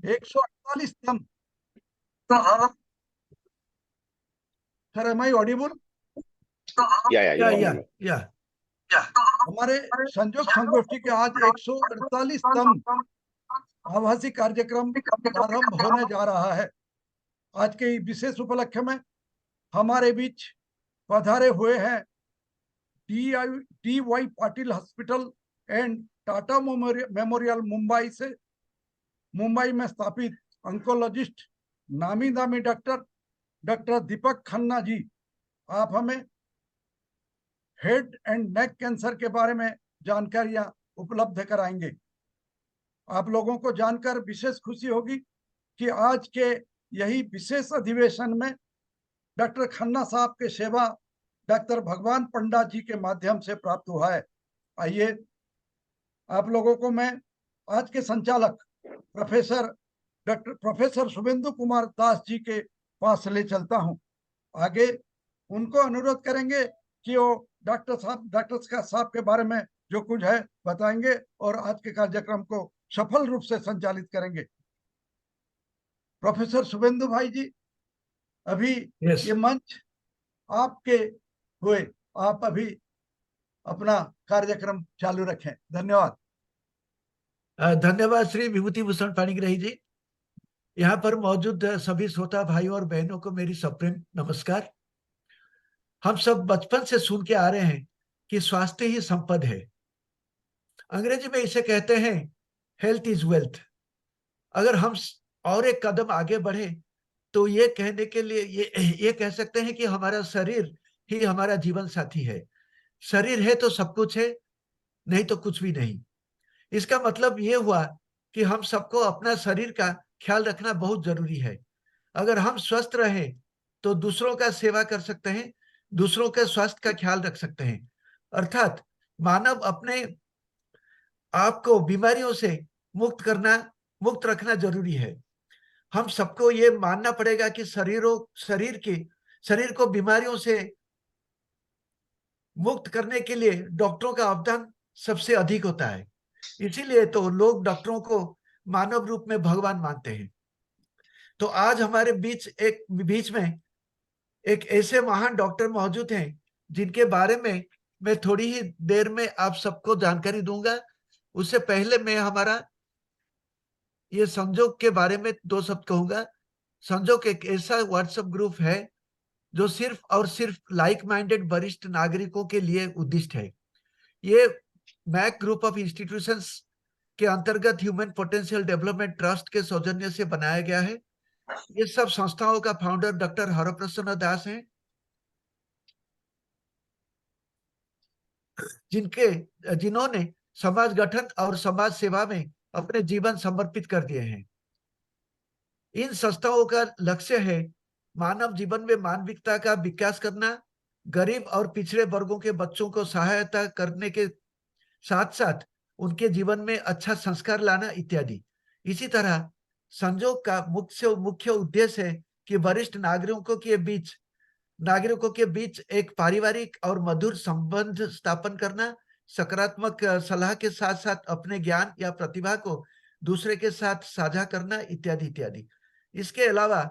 148 स्तंभ। Sir, am I audible? या या हमारे संजोग संगोष्ठी के आज 148तम आभासी कार्यक्रम प्रारंभ होने जा रहा है। आज के विशेष उपलक्ष्य में हमारे बीच पधारे हुए हैं DY Patil hospital and Tata memorial Mumbai में स्थापित ऑन्कोलॉजिस्ट नामी दामी डॉक्टर दीपक खन्ना जी। आप हमें हेड एंड नेक कैंसर के बारे में जानकारियां उपलब्ध कराएंगे। आप लोगों को जानकर विशेष खुशी होगी कि आज के यही विशेष अधिवेशन में डॉक्टर खन्ना साहब के सेवा डॉक्टर भगवान पंडा जी के माध्यम से प्राप्त हुआ है। आइए आप लोगों को मैं आज के संचालक प्रोफेसर शुभेंदु कुमार दास जी के पास ले चलता हूं। आगे उनको अनुरोध करेंगे कि वो डॉक्टर साहब के बारे में जो कुछ है बताएंगे और आज के कार्यक्रम को सफल रूप से संचालित करेंगे। प्रोफेसर शुभेंदु भाई जी, अभी ये मंच आपके हुए, आप अभी अपना कार्यक्रम चालू रखें। धन्यवाद। धन्यवाद श्री विभूति भूषण पाणिग्राही जी। यहाँ पर मौजूद सभी श्रोता भाइयों और बहनों को मेरी सप्रेम नमस्कार। हम सब बचपन से सुन के आ रहे हैं कि स्वास्थ्य ही संपद है। अंग्रेजी में इसे कहते हैं हेल्थ इज वेल्थ। अगर हम और एक कदम आगे बढ़े तो ये कहने के लिए ये कह सकते हैं कि हमारा शरीर ही हमारा जीवन साथी है। शरीर है तो सब कुछ है, नहीं तो कुछ भी नहीं। इसका मतलब ये हुआ कि हम सबको अपना शरीर का ख्याल रखना बहुत जरूरी है। अगर हम स्वस्थ रहें तो दूसरों का सेवा कर सकते हैं, दूसरों के स्वास्थ्य का ख्याल रख सकते हैं। अर्थात मानव अपने आप को बीमारियों से मुक्त रखना जरूरी है। हम सबको ये मानना पड़ेगा कि शरीर को बीमारियों से मुक्त करने के लिए डॉक्टरों का अवदान सबसे अधिक होता है। इसीलिए तो लोग डॉक्टरों को मानव रूप में भगवान मानते हैं। तो आज हमारे बीच में एक ऐसे महान डॉक्टर मौजूद हैं जिनके बारे में मैं थोड़ी ही देर में आप सबको जानकारी दूंगा। उससे पहले मैं हमारा ये संजोग के बारे में 2 शब्द कहूंगा। संजोग एक ऐसा व्हाट्सएप ग्रुप है जो सिर्फ और सिर्फ लाइक माइंडेड वरिष्ठ नागरिकों के लिए उद्दिष्ट है। ये मैक ग्रुप ऑफ इंस्टीट्यूशंस के अंतर्गत ह्यूमन पोटेंशियल डेवलपमेंट ट्रस्ट के सौजन्य से बनाया गया है। ये सब संस्थाओं का फाउंडर डॉक्टर हरप्रसन्न दास हैं, जिन्होंने समाज गठन और समाज सेवा में अपने जीवन समर्पित कर दिए हैं। इन संस्थाओं का लक्ष्य है मानव जीवन में मानविकता का विकास करना, गरीब और पिछड़े वर्गों के बच्चों को सहायता करने के साथ साथ उनके जीवन में अच्छा संस्कार लाना इत्यादि। इसी तरह संजोग का मुख्य उद्देश्य है कि वरिष्ठ नागरिकों के बीच एक पारिवारिक और मधुर संबंध स्थापन करना, सकारात्मक सलाह के साथ साथ अपने ज्ञान या प्रतिभा को दूसरे के साथ साझा करना इत्यादि इत्यादि। इसके अलावा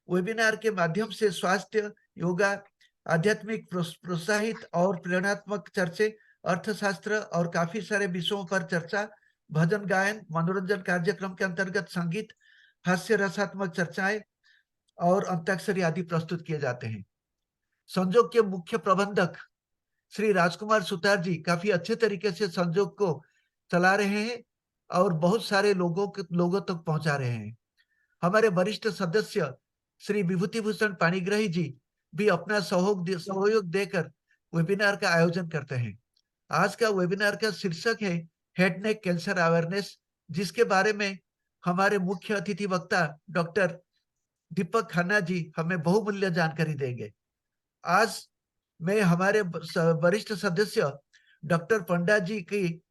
वेबिनार के माध्यम से स्वास्थ्य, योगा, आध्यात्मिक प्रोत्साहित और प्रेरणात्मक चर्चे, अर्थशास्त्र और काफी सारे विषयों पर चर्चा, भजन गायन, मनोरंजन कार्यक्रम के अंतर्गत संगीत, हास्य रसात्मक चर्चाएं और अंताक्षरी आदि प्रस्तुत किए जाते हैं। संजोग के मुख्य प्रबंधक श्री राजकुमार सुतार जी काफी अच्छे तरीके से संजोग को चला रहे हैं और बहुत सारे लोगों तक पहुंचा रहे हैं। हमारे वरिष्ठ सदस्य श्री विभूति भूषण पाणिग्राही जी भी अपना सहयोग देकर वेबिनार का आयोजन करते हैं। आज का वेबिनार का शीर्षक है हेड नेक कैंसर अवेयरनेस, जिसके बारे में हमारे मुख्य अतिथि वक्ता डॉक्टर दीपक खन्ना जी हमें बहुमूल्य जानकारी देंगे। आज मैं हमारे वरिष्ठ सदस्य डॉक्टर पंडा जी की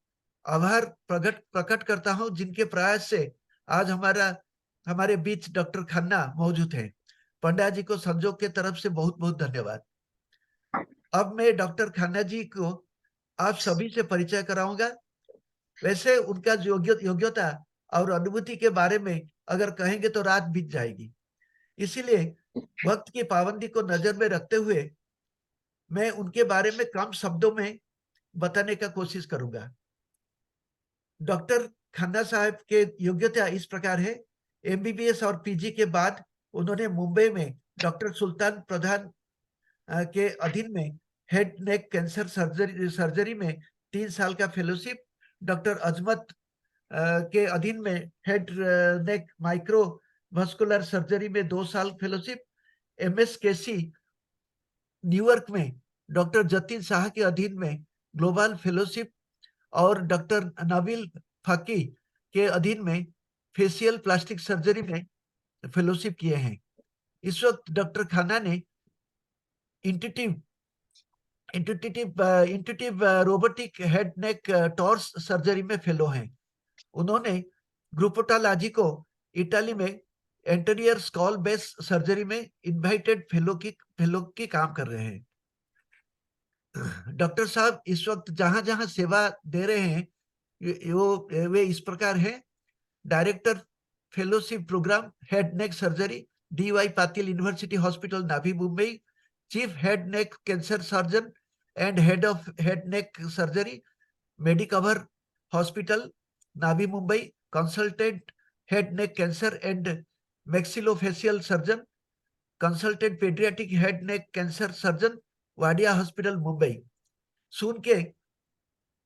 आभार प्रकट करता हूं, जिनके प्रयास से आज हमारे बीच डॉक्टर खन्ना मौजूद है। पंडा जी को संजोग के तरफ से बहुत बहुत धन्यवाद। अब मैं डॉक्टर खन्ना जी को आप सभी से परिचय कराऊंगा। वैसे उनका योग्यता और अनुभूति के बारे में अगर कहेंगे तो रात बीत जाएगी। इसीलिए वक्त की पाबंदी को नजर में रखते हुए मैं उनके बारे में कम शब्दों में बताने का कोशिश करूंगा। डॉक्टर खन्ना साहब के योग्यता इस प्रकार है। एमबीबीएस और पीजी के बाद उन्होंने मुंबई में डॉक्टर सुल्तान प्रधान के अधीन में हेड नेक कैंसर सर्जरी में 3 साल का फेलोशिप, डॉक्टर अजमत के अधीन में head neck micro muscular surgery में 2 साल फेलोशिप, एमएसकेसी न्यूयॉर्क में डॉक्टर जतिन शाह के अधीन में ग्लोबल फेलोशिप और डॉक्टर नबील फाकी के अधीन में फेशियल प्लास्टिक सर्जरी में फेलोशिप किए हैं। इस वक्त डॉक्टर खन्ना ने intuitive robotic head neck torques surgery में फेलो हैं। उन्होंने ग्रुपोटालॉजी को इटाली में एंटीरियर स्कॉल बेस सर्जरी में इनवाइटेड फेलो की काम कर रहे हैं। डॉक्टर साहब इस वक्त जहां जहां सेवा दे रहे हैं वे इस प्रकार है। Director fellowship program head neck surgery, DY Patil university hospital Navi Mumbai, chief head neck cancer surgeon and head of head neck surgery, Medicover hospital Navi Mumbai, consultant head neck cancer and maxillofacial surgeon, consultant paediatric head neck cancer surgeon, Wadia hospital Mumbai. सुन के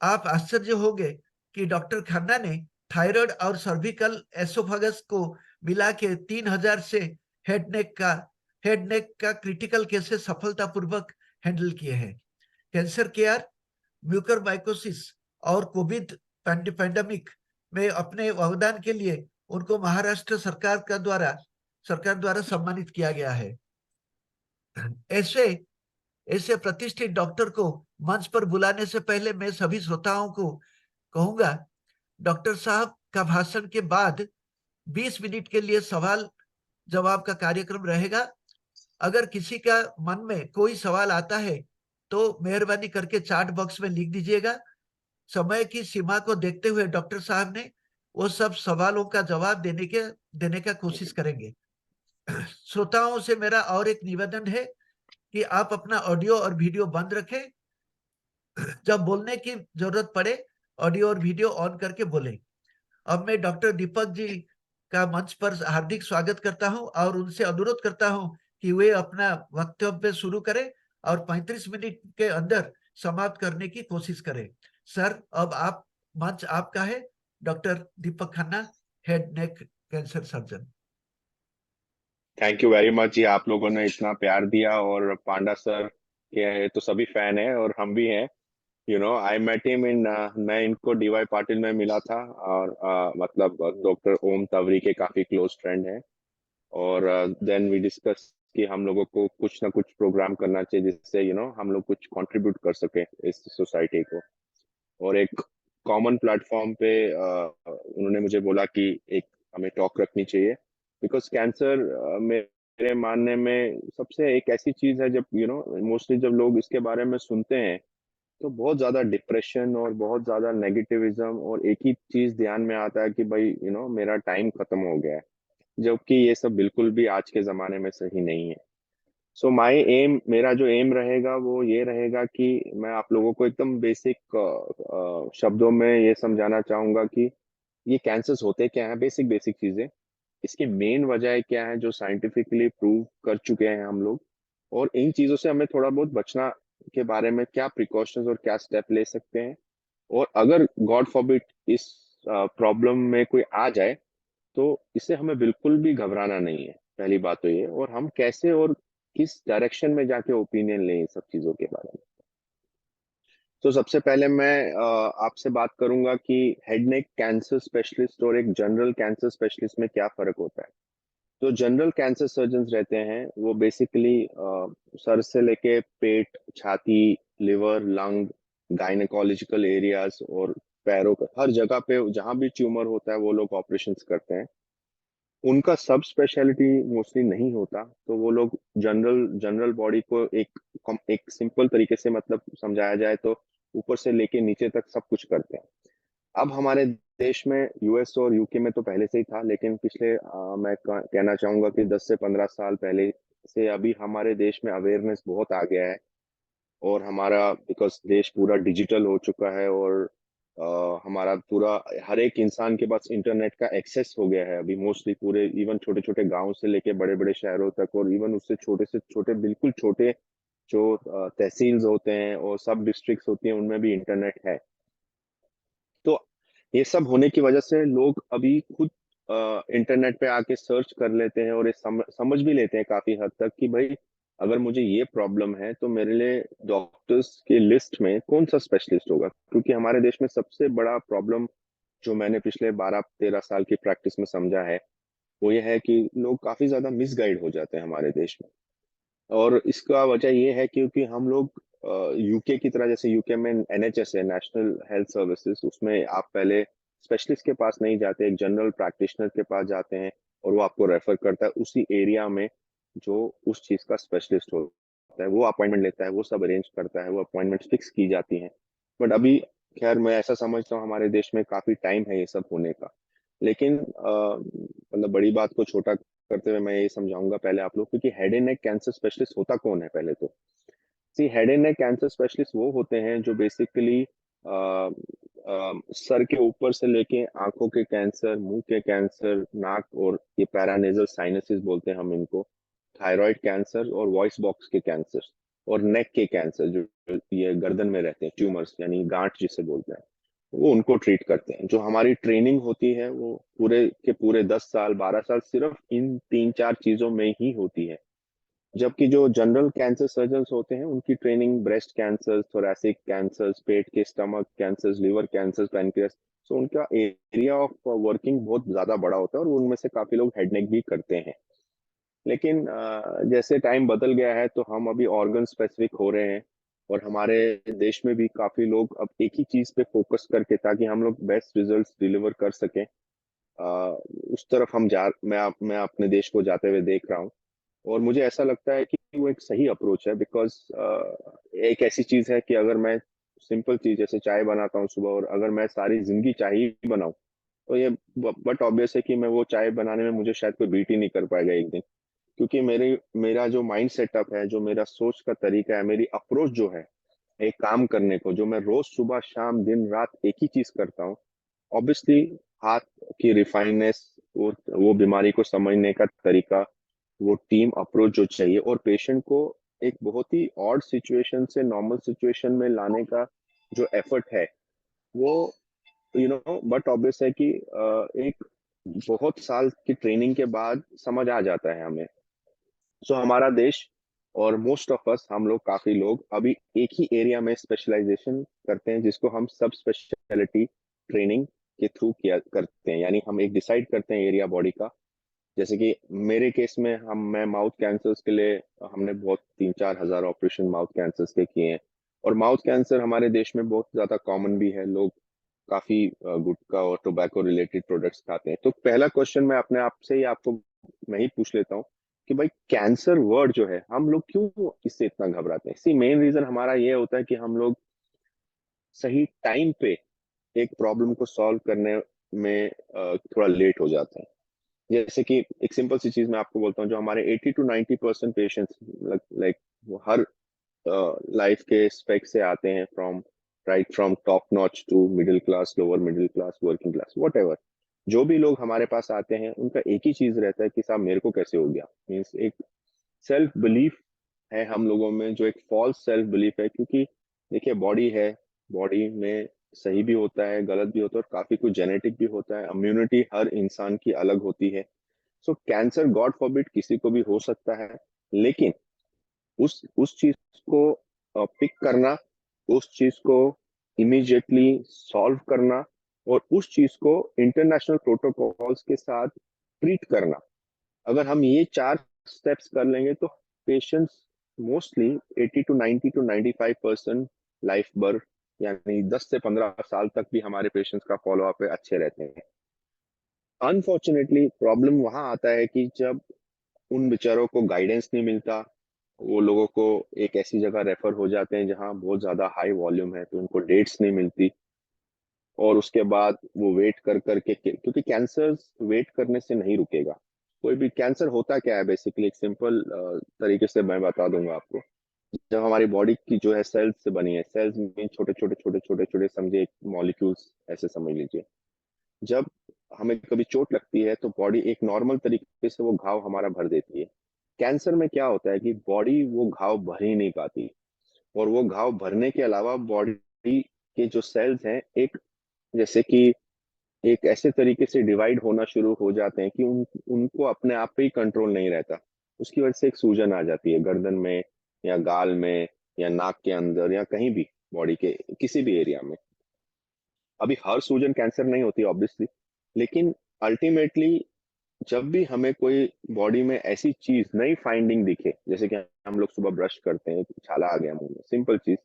आप आश्चर्य होंगे कि doctor Khanna ने thyroid और cervical oesophagus को मिला के 3000 से हेड नेक का क्रिटिकल केसेस सफलतापूर्वक हैंडल किए हैं। कैंसर केयर, म्यूकरमाइकोसिस और कोविड पैंडेमिक में अपने योगदान के लिए उनको महाराष्ट्र सरकार द्वारा सम्मानित किया गया है। ऐसे प्रतिष्ठित डॉक्टर को मंच पर बुलाने से पहले मैं सभी श्रोताओं को कहूंगा, डॉक्टर साहब का भाषण के बाद 20 मिनट के लिए सवाल जवाब का कार्यक्रम रहेगा। अगर किसी का मन में कोई सवाल आता है तो मेहरबानी करके चैट बॉक्स में लिख दीजिएगा। समय की सीमा को देखते हुए डॉक्टर साहब ने वो सब सवालों का जवाब देने का कोशिश करेंगे। श्रोताओं से मेरा और एक निवेदन है कि आप अपना ऑडियो और वीडियो बंद रखें। जब बोलने की जरूरत पड़े ऑडियो और वीडियो ऑन करके बोलें। अब मैं डॉक्टर दीपक जी का मंच पर हार्दिक स्वागत करता हूं और उनसे अनुरोध करता हूं कि वे अपना वक्तव्य शुरू करें और 35 मिनट के अंदर समाप्त करने की कोशिश करें। सर, अब मंच आपका है। Doctor Deepak Khanna, head neck cancer surgeon. Thank you very much जी, आप लोगों ने इतना प्यार दिया। और पांडा सर के तो सभी फैन हैं और हम भी हैं। आई मेट हिम इन मैं इनको DY पाटिल में मिला था और मतलब डॉक्टर ओम तवरी के काफी क्लोज फ्रेंड हैं। और देन वी डिस्कस कि हम लोगों को कुछ ना कुछ प्रोग्राम करना चाहिए जिससे हम लोग कुछ कंट्रीब्यूट कर सके इस सोसाइटी को। और एक कॉमन प्लेटफॉर्म पे उन्होंने मुझे बोला कि एक हमें टॉक रखनी चाहिए, बिकॉज कैंसर मेरे मानने में सबसे एक ऐसी चीज है जब मोस्टली जब लोग इसके बारे में सुनते हैं तो बहुत ज्यादा डिप्रेशन और बहुत ज्यादा नेगेटिविज्म और एक ही चीज ध्यान में आता है कि भाई मेरा टाइम खत्म हो गया है, जबकि ये सब बिल्कुल भी आज के जमाने में सही नहीं है। सो मेरा जो एम रहेगा वो ये रहेगा कि मैं आप लोगों को एकदम बेसिक शब्दों में ये समझाना चाहूंगा कि ये कैंसर्स होते क्या हैं, बेसिक बेसिक चीजें, इसकी मेन वजह क्या है जो साइंटिफिकली प्रूव कर चुके हैं हम लोग, और इन चीजों से हमें थोड़ा बहुत बचना के बारे में क्या प्रिकॉशंस और क्या स्टेप ले सकते हैं। और अगर गॉड फॉरबिड इस प्रॉब्लम में कोई आ जाए तो इससे हमें बिल्कुल भी घबराना नहीं है, पहली बात तो ये। और हम कैसे और किस डायरेक्शन में जाके ओपिनियन लें इन सब चीजों के बारे में। तो सबसे पहले मैं आपसे बात करूंगा कि हेड नेक कैंसर स्पेशलिस्ट और एक जनरल कैंसर स्पेशलिस्ट में क्या फर्क होता है। तो जनरल कैंसर सर्जन रहते हैं वो बेसिकली सर से लेके पेट, छाती, लिवर, लंग, गायनेकोलॉजिकल एरियाज और पैरों का हर जगह पे जहां भी ट्यूमर होता है वो लोग ऑपरेशंस करते हैं। उनका सब स्पेशलिटी मोस्टली नहीं होता, तो वो लोग जनरल बॉडी को एक सिंपल तरीके से मतलब समझाया जाए तो ऊपर से लेके नीचे तक सब कुछ करते हैं। अब हमारे देश में, यूएस और यूके में तो पहले से ही था, लेकिन पिछले मैं कहना चाहूंगा कि 10 से 15 साल पहले से अभी हमारे देश में अवेयरनेस बहुत आ गया है। और हमारा, बिकॉज देश पूरा डिजिटल हो चुका है, और हमारा पूरा हर एक इंसान के पास इंटरनेट का एक्सेस हो गया है अभी मोस्टली पूरे, इवन छोटे छोटे गांव से लेके बड़े बड़े शहरों तक, और इवन उससे छोटे से छोटे, बिल्कुल छोटे जो तहसील्स होते हैं और सब डिस्ट्रिक्ट्स होती हैं, उनमें भी इंटरनेट है। तो ये सब होने की वजह से लोग अभी खुद इंटरनेट पे आके सर्च कर लेते हैं, और ये समझ भी लेते हैं काफी हद तक कि भाई अगर मुझे ये प्रॉब्लम है तो मेरे लिए डॉक्टर्स की लिस्ट में कौन सा स्पेशलिस्ट होगा। क्योंकि हमारे देश में सबसे बड़ा प्रॉब्लम जो मैंने पिछले 12-13 साल की प्रैक्टिस में समझा है, वो ये है कि लोग काफी ज्यादा मिसगाइड हो जाते हैं हमारे देश में। और इसका वजह ये है क्योंकि हम लोग यूके की तरह, जैसे यूके में एनएचएस है, नेशनल हेल्थ सर्विसेज, उसमें आप पहले स्पेशलिस्ट के पास नहीं जाते, एक जनरल प्रैक्टिशनर के पास जाते हैं, और वो आपको रेफर करता है उसी एरिया में जो उस चीज का स्पेशलिस्ट होता है। वो अपॉइंटमेंट लेता है, वो सब अरेंज करता है, वो अपॉइंटमेंट फिक्स की जाती है। बट अभी खैर मैं ऐसा समझता हूँ हमारे देश में काफी टाइम है ये सब होने का। लेकिन मतलब बड़ी बात को छोटा करते हुए मैं ये समझाऊंगा पहले आप लोग, क्योंकि head and neck cancer specialist होता कौन है पहले तो। See, head and neck cancer specialist वो होते हैं जो बेसिकली सर के ऊपर से लेके आंखों के कैंसर, मुंह के कैंसर, नाक, और ये पैरानेजल साइनसिस बोलते हैं हम इनको, थायराइड कैंसर और वॉइस बॉक्स के कैंसर, और नेक के कैंसर जो जो ये गर्दन में रहते हैं, ट्यूमर्स यानी गांठ जिसे बोलते हैं, वो उनको ट्रीट करते हैं। जो हमारी ट्रेनिंग होती है वो पूरे के पूरे 10 साल 12 साल सिर्फ इन 3-4 चीजों में ही होती है। जबकि जो जनरल कैंसर सर्जन्स होते हैं उनकी training breast cancer, thoracic cancer, पेट के stomach cancer, liver cancer, pancreas, so उनका एरिया ऑफ वर्किंग बहुत ज्यादा बड़ा होता है, और उनमें से काफी लोग हेड नेक भी करते हैं। लेकिन जैसे टाइम बदल गया है तो हम अभी ऑर्गन स्पेसिफिक हो रहे हैं, और हमारे देश में भी काफी लोग अब एक ही चीज पे फोकस करके, ताकि हम लोग बेस्ट रिजल्ट्स डिलीवर कर सकें, उस तरफ हम जा मैं अपने देश को जाते हुए देख रहा हूँ। और मुझे ऐसा लगता है कि वो एक सही अप्रोच है, बिकॉज एक ऐसी चीज है कि अगर मैं सिंपल चीज जैसे चाय बनाता हूँ सुबह, और अगर मैं सारी जिंदगी चाय ही बनाऊं, तो ये बट ऑब्वियस है कि मैं वो चाय बनाने में मुझे शायद कोई बीट ही नहीं कर पाएगा एक दिन। क्योंकि मेरा जो माइंड सेटअप है, जो मेरा सोच का तरीका है, मेरी अप्रोच जो है एक काम करने को, जो मैं रोज सुबह शाम दिन रात एक ही चीज करता हूँ, ऑब्वियसली हाथ की रिफाइननेस, वो बीमारी को समझने का तरीका, वो टीम अप्रोच जो चाहिए, और पेशेंट को एक बहुत ही ऑड सिचुएशन से नॉर्मल सिचुएशन में लाने का जो एफर्ट है, वो बट ऑब्वियस है कि एक बहुत साल की ट्रेनिंग के बाद समझ आ जाता है हमें। सो हमारा देश और मोस्ट ऑफ अस, हम लोग काफी लोग अभी एक ही एरिया में स्पेशलाइजेशन करते हैं, जिसको हम सब स्पेशलिटी ट्रेनिंग के थ्रू किया करते हैं। यानी हम एक डिसाइड करते हैं एरिया बॉडी का। जैसे कि मेरे केस में मैं माउथ कैंसर्स के लिए हमने बहुत 3-4 हजार ऑपरेशन माउथ कैंसर्स के किए हैं। और माउथ कैंसर हमारे देश में बहुत ज्यादा कॉमन भी है, लोग काफी गुटखा और टोबैको रिलेटेड प्रोडक्ट्स खाते हैं। तो पहला क्वेश्चन मैं अपने आप से ही आपको मैं ही पूछ लेता हूँ कि भाई कैंसर वर्ड जो है, हम लोग क्यों इससे इतना घबराते हैं। इसी मेन रीजन हमारा ये होता है कि हम लोग सही टाइम पे एक प्रॉब्लम को सॉल्व करने में थोड़ा लेट हो जाते हैं। जैसे कि एक सिंपल सी चीज मैं आपको बोलता हूँ, जो हमारे 80 to 90% पेशेंट्स लाइक हर लाइफ के स्पेक से आते हैं, from top notch to middle class, lower middle class, working class, whatever. जो भी लोग हमारे पास आते हैं उनका एक ही चीज रहता है कि साहब मेरे को कैसे हो गया। मीन्स एक सेल्फ बिलीफ है हम लोगों में, जो एक फॉल्स सेल्फ बिलीफ है। क्योंकि देखिए बॉडी है, बॉडी में सही भी होता है, गलत भी होता है, और काफी कुछ जेनेटिक भी होता है। इम्यूनिटी हर इंसान की अलग होती है। सो कैंसर गॉड फॉरबिड किसी को भी हो सकता है, लेकिन उस चीज को पिक करना, उस चीज को इमीडिएटली सॉल्व करना, और उस चीज को इंटरनेशनल प्रोटोकॉल्स के साथ ट्रीट करना, अगर हम ये 4 स्टेप्स कर लेंगे तो patients mostly 80 to 90 to 95% life भर, यानी 10 से 15 साल तक भी हमारे पेशेंट्स का फॉलो अप अच्छे रहते हैं। अनफॉर्चुनेटली प्रॉब्लम वहां आता है कि जब उन बेचारों को गाइडेंस नहीं मिलता, वो लोगों को एक ऐसी जगह रेफर हो जाते हैं जहां बहुत ज्यादा हाई वॉल्यूम है, तो उनको डेट्स नहीं मिलती। और उसके बाद वो वेट कर करके, क्योंकि कैंसर वेट करने से नहीं रुकेगा। कोई भी कैंसर होता क्या है बेसिकली, एक सिंपल तरीके से मैं बता दूंगा आपको। जब हमारी बॉडी की जो है सेल्स से बनी है, सेल्स में छोटे छोटे छोटे छोटे छोटे समझे मॉलिक्यूल्स, ऐसे समझ लीजिए। जब हमें कभी चोट लगती है तो बॉडी एक नॉर्मल तरीके से वो घाव हमारा भर देती है। कैंसर में क्या होता है कि बॉडी वो घाव भर ही नहीं पाती, और वो घाव भरने के अलावा बॉडी के जो सेल्स हैं, एक जैसे कि एक ऐसे तरीके से डिवाइड होना शुरू हो जाते हैं कि उनको अपने आप पे ही कंट्रोल नहीं रहता। उसकी वजह से एक सूजन आ जाती है गर्दन में, या गाल में, या नाक के अंदर, या कहीं भी बॉडी के किसी भी एरिया में। अभी हर सूजन कैंसर नहीं होती ऑब्वियसली, लेकिन अल्टीमेटली जब भी हमें कोई बॉडी में ऐसी चीज नई फाइंडिंग दिखे, जैसे कि हम लोग सुबह ब्रश करते हैं, छाला आ गया मुंह में, सिंपल चीज।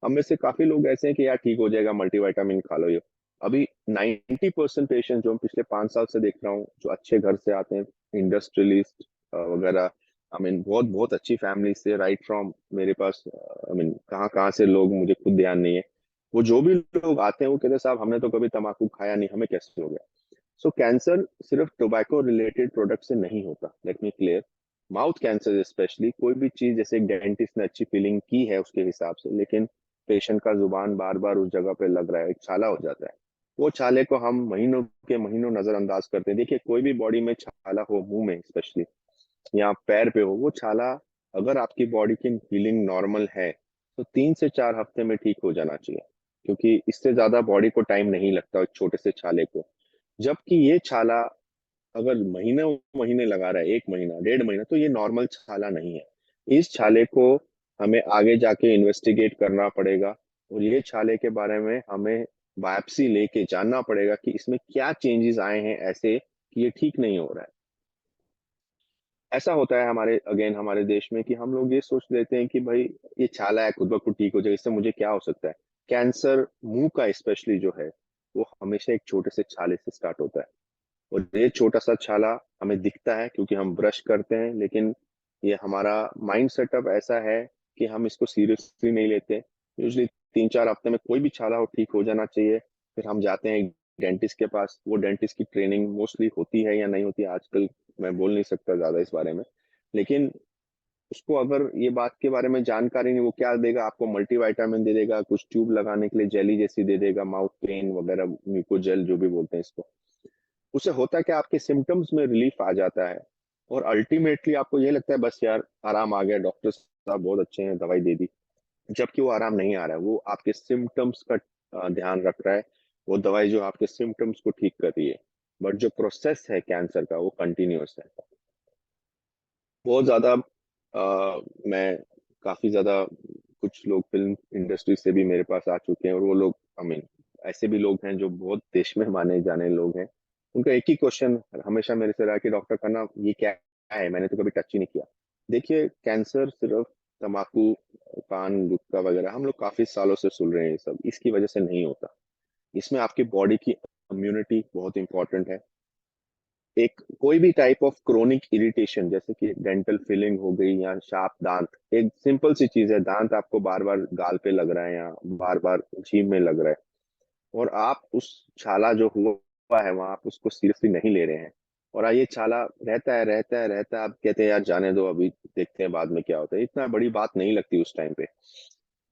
हम में से काफी लोग ऐसे हैं कि यार ठीक हो जाएगा, मल्टीविटामिन खा लो ये। अभी 90% पेशेंट जो मैं पिछले 5 साल से देख रहा हूँ, जो अच्छे घर से आते हैं, इंडस्ट्रियलिस्ट वगैरह, आई मीन बहुत बहुत अच्छी फैमिली से, राइट फ्रॉम मेरे पास, आई मीन कहाँ कहाँ से लोग मुझे खुद ध्यान नहीं है, वो जो भी लोग आते हैं वो कहते हैं साहब हमने तो कभी तम्बाकू खाया नहीं, हमें कैसे हो गया। सो कैंसर सिर्फ टोबैको रिलेटेड प्रोडक्ट से नहीं होता, let me clear. Mouth cancer specially, कोई भी चीज जैसे डेंटिस्ट ने अच्छी फीलिंग की है उसके हिसाब से, लेकिन पेशेंट का जुबान बार बार उस जगह पे लग रहा है, एक छाला हो जाता है। वो छाले को हम महीनों के महीनों नजरअंदाज करते हैं। देखिए कोई भी बॉडी में छाला हो, मुंह में स्पेशली, या पैर पे हो, वो छाला अगर आपकी बॉडी की हीलिंग नॉर्मल है तो 3 से 4 हफ्ते में ठीक हो जाना चाहिए, क्योंकि इससे ज्यादा बॉडी को टाइम नहीं लगता एक छोटे से छाले को। जबकि ये छाला अगर महीने महीने लगा रहा है, 1 महीना 1.5 महीना, तो ये नॉर्मल छाला नहीं है। इस छाले को हमें आगे जाके इन्वेस्टिगेट करना पड़ेगा, और ये छाले के बारे में हमें बायोप्सी लेके जानना पड़ेगा कि इसमें क्या चेंजेस आए हैं ऐसे कि ये ठीक नहीं हो रहा है। ऐसा होता है हमारे, अगेन हमारे देश में, कि हम लोग ये सोच लेते हैं कि भाई ये छाला है, खुद ब खुद ठीक हो जाएगा, इससे मुझे क्या हो सकता है। कैंसर मुंह का स्पेशली जो है, वो हमेशा एक छोटे से छाले से स्टार्ट होता है। और ये छोटा सा छाला हमें दिखता है क्योंकि हम ब्रश करते हैं, लेकिन ये हमारा माइंड सेटअप ऐसा है कि हम इसको सीरियसली नहीं लेते। यूजली 3-4 हफ्ते में कोई भी छाला हो ठीक हो जाना चाहिए। फिर हम जाते हैं डेंटिस्ट के पास। वो डेंटिस्ट की ट्रेनिंग मोस्टली होती है या नहीं होती आजकल, मैं बोल नहीं सकता ज्यादा इस बारे में, लेकिन उसको अगर ये बात के बारे में जानकारी नहीं, वो क्या देगा आपको, मल्टीविटामिन दे देगा, कुछ ट्यूब लगाने के लिए जेली जैसी दे देगा, माउथ पेन वगैरह, म्यूको जेल जो भी बोलते हैं इसको। उससे होता है कि आपके सिम्टम्स में रिलीफ आ जाता है, और अल्टीमेटली आपको ये लगता है बस यार आराम आ गया, डॉक्टर साहब बहुत अच्छे हैं, दवाई दे दी। जबकि वो आराम नहीं आ रहा है, वो आपके सिम्टम्स का ध्यान रख रहा है। वो दवाई जो आपके सिम्टम्स को ठीक कर रही है, बट जो प्रोसेस है कैंसर का वो कंटिन्यूअस है। बहुत ज्यादा मैं काफी ज्यादा, कुछ लोग फिल्म इंडस्ट्री से भी मेरे पास आ चुके हैं, और वो लोग, आई मीन ऐसे भी लोग हैं जो बहुत देश में माने जाने लोग हैं। उनका एक ही क्वेश्चन हमेशा मेरे से रहा कि डॉक्टर करना ये क्या है, मैंने तो कभी टच ही नहीं किया। देखिए कैंसर सिर्फ तम्बाकू, पान गुटखा वगैरह हम लोग काफी सालों से सुन रहे हैं, ये सब इसकी वजह से नहीं होता। इसमें आपकी बॉडी की इम्यूनिटी बहुत इंपॉर्टेंट है। एक कोई भी टाइप ऑफ क्रोनिक इरिटेशन, जैसे कि डेंटल फिलिंग हो गई, या शार्प दांत, एक सिंपल सी चीज है, दांत आपको बार बार गाल पे लग रहा है या बार बार जीभ में लग रहा है, और आप उस छाला जो हुआ है वहां आप उसको सीरियसली नहीं ले रहे हैं, और ये छाला रहता है रहता है रहता है, आप कहते हैं यार जाने दो, अभी देखते हैं बाद में क्या होता है, इतना बड़ी बात नहीं लगती उस टाइम पे।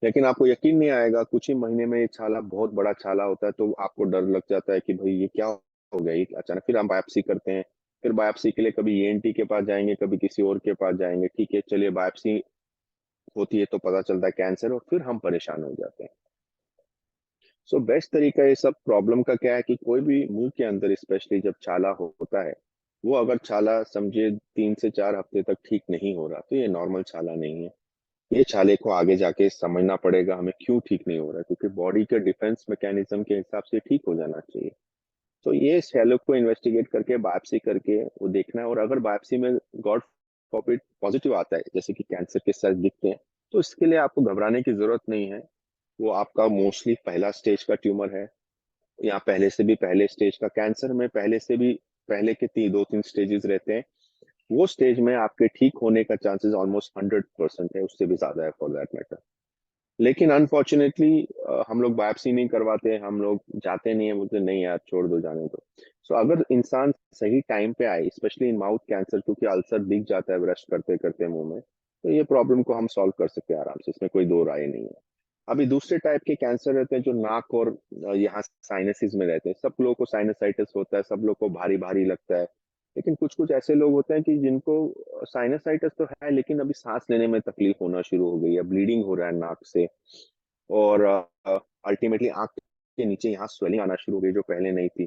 लेकिन आपको यकीन नहीं आएगा, कुछ ही महीने में ये छाला बहुत बड़ा छाला होता है, तो आपको डर लग जाता है कि भाई ये क्या हो गया ये अचानक। फिर हम बायोप्सी करते हैं, फिर बायोप्सी के लिए कभी ईएनटी के पास जाएंगे, कभी किसी और के पास जाएंगे, ठीक है चलिए बायोप्सी होती है तो पता चलता है कैंसर, और फिर हम परेशान हो जाते हैं। सो बेस्ट तरीका ये सब प्रॉब्लम का क्या है कि कोई भी मुंह के अंदर स्पेशली जब छाला होता है, वो अगर छाला समझिए 3 से 4 हफ्ते तक ठीक नहीं हो रहा, तो ये नॉर्मल छाला नहीं है। ये छाले को आगे जाके समझना पड़ेगा हमें क्यों ठीक नहीं हो रहा है, क्योंकि बॉडी के डिफेंस मैकेनिज्म के हिसाब से ठीक हो जाना चाहिए। तो ये छाले को इन्वेस्टिगेट करके बायोप्सी करके वो देखना है, और अगर बायोप्सी में गॉड फॉरबिड पॉजिटिव आता है, जैसे कि कैंसर के सेल्स दिखते हैं, तो इसके लिए आपको घबराने की जरूरत नहीं है। वो आपका मोस्टली पहला स्टेज का ट्यूमर है, या पहले से भी पहले स्टेज का कैंसर में पहले से भी पहले के 2-3 स्टेजेस रहते हैं। वो स्टेज में आपके ठीक होने का चांसेस ऑलमोस्ट 100% है, उससे भी ज्यादा है फॉर दैट मैटर। लेकिन अनफॉर्चुनेटली हम लोग बायोप्सी नहीं करवाते, हम लोग जाते नहीं है, बोलते नहीं यार छोड़ दो, जाने दो। सो अगर इंसान सही टाइम पे आए, स्पेशली इन माउथ कैंसर, क्योंकि अल्सर दिख जाता है ब्रश करते करते मुंह में, तो ये प्रॉब्लम को हम सॉल्व कर सकते हैं आराम से, इसमें कोई दो राय नहीं है। अभी दूसरे टाइप के कैंसर रहते हैं जो नाक और यहाँ साइनसिस में रहते हैं। सब लोगों को साइनसाइटिस होता है, सब लोग को भारी भारी लगता है, लेकिन कुछ कुछ ऐसे लोग होते हैं कि जिनको साइनसाइटिस तो है लेकिन अभी सांस लेने में तकलीफ होना शुरू हो गई है, ब्लीडिंग हो रहा है नाक से, और अल्टीमेटली आंख के नीचे यहाँ स्वेलिंग आना शुरू हो गई जो पहले नहीं थी।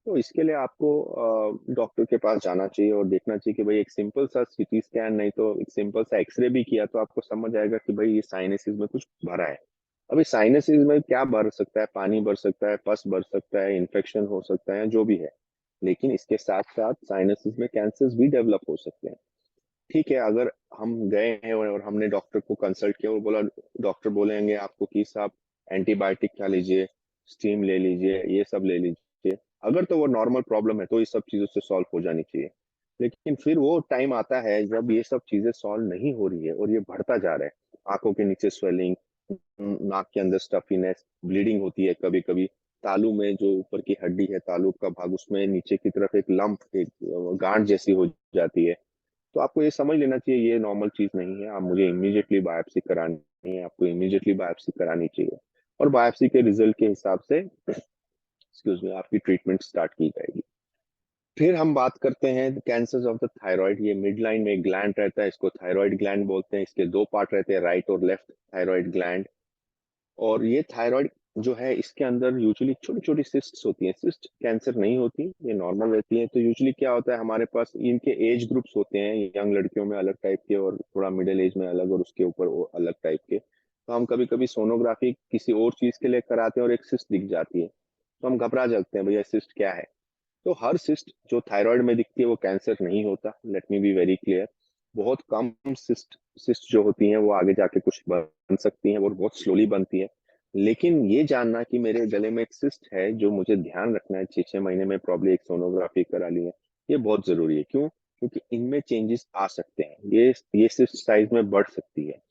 तो इसके लिए आपको डॉक्टर के पास जाना चाहिए और देखना चाहिए कि भाई एक सिंपल सा सीटी स्कैन, नहीं तो एक सिंपल सा एक्सरे भी किया तो आपको समझ आएगा कि भाई ये साइनसिस में कुछ भरा है। अभी साइनसिस में क्या भर सकता है? पानी भर सकता है, पस भर सकता है, इन्फेक्शन हो सकता है, जो भी है। लेकिन इसके साथ साथ साइनसिस में कैंसर्स भी डेवलप हो सकते हैं। ठीक है, अगर हम गए हैं और हमने डॉक्टर को कंसल्ट किया और बोला, डॉक्टर बोलेंगे आपको कि साहब एंटीबायोटिक खा लीजिए, स्टीम ले लीजिए, ये सब ले लीजिए, अगर तो वो नॉर्मल प्रॉब्लम है तो ये सब चीजों से सॉल्व हो जानी चाहिए। लेकिन फिर वो टाइम आता है जब ये सब चीजें सॉल्व नहीं हो रही है और ये बढ़ता जा रहा है। आंखों के नीचे स्वेलिंग, नाक के अंदर स्टफीनेस, ब्लीडिंग होती है कभी कभी, तालू में जो ऊपर की हड्डी है, तालू का भाग, उसमें नीचे की तरफ एक लंप, एक गांठ जैसी हो जाती है। तो आपको ये समझ लेना चाहिए ये नॉर्मल चीज नहीं है, आप मुझे इमीडिएटली बायोप्सी करानी है, आपको इमीडिएटली बायोप्सी करानी चाहिए, और बायोप्सी के रिजल्ट के हिसाब से एक्सक्यूज मी आपकी ट्रीटमेंट स्टार्ट की जाएगी। फिर हम बात करते हैं कैंसर्स ऑफ द थायराइड। ये मिड लाइन में एक ग्लैंड रहता है, इसको थायराइड ग्लैंड बोलते हैं। इसके दो पार्ट रहते हैं, राइट और लेफ्ट थायराइड ग्लैंड। और ये थायराइड जो है, इसके अंदर यूजुअली छोटी छोटी सिस्ट्स होती हैं। सिस्ट कैंसर नहीं होती, ये नॉर्मल रहती है। तो यूजुअली क्या होता है, हमारे पास इनके एज ग्रुप्स होते हैं, यंग लड़कियों में अलग टाइप के, और थोड़ा मिडिल एज में अलग, और उसके ऊपर वो अलग टाइप के। तो हम कभी कभी सोनोग्राफी किसी और चीज के लिए कराते हैं और एक सिस्ट दिख जाती है, तो हम घबरा जाते हैं, भैया सिस्ट क्या है। तो हर सिस्ट जो थायराइड में दिखती है वो कैंसर नहीं होता, let me be very clear. बहुत कम सिस्ट सिस्ट जो होती हैं वो आगे जाके कुछ बन सकती हैं और बहुत स्लोली बनती है। लेकिन ये जानना कि मेरे गले में एक सिस्ट है जो मुझे ध्यान रखना है, 6 6 महीने में प्रॉब्ली एक सोनोग्राफी करा ली है, ये बहुत जरूरी है। क्यों? क्योंकि इनमें चेंजेस आ सकते हैं, ये सिस्ट साइज में बढ़ सकती है।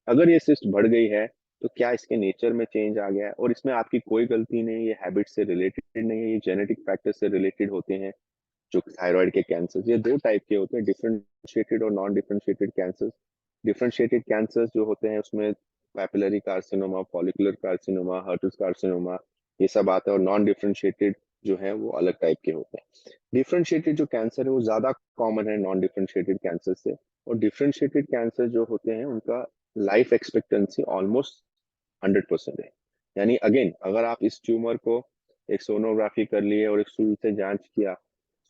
अगर ये सिस्ट बढ़ गई है तो क्या इसके नेचर में चेंज आ गया है, और इसमें आपकी कोई गलती नहीं, ये हैबिट से रिलेटेड नहीं है, ये जेनेटिक फैक्टर से रिलेटेड होते हैं। जो थायराइड के कैंसर, ये दो टाइप के होते हैं, डिफरेंशिएटेड और non differentiated cancer. Differentiated cancer जो होते हैं उसमें papillary carcinoma, follicular carcinoma, Hurthle carcinoma, ये सब आता है। और नॉन डिफरेंशिएटेड जो है वो अलग टाइप के होते हैं। डिफरेंशिएटेड जो कैंसर है वो ज्यादा कॉमन है नॉन डिफरेंशिएटेड कैंसर से। और डिफरेंशिएटेड कैंसर जो होते हैं उनका लाइफ एक्सपेक्टेंसी ऑलमोस्ट 100% है। यानी अगेन, अगर आप इस ट्यूमर को एक सोनोग्राफी कर लिए और एक सुई से जांच किया,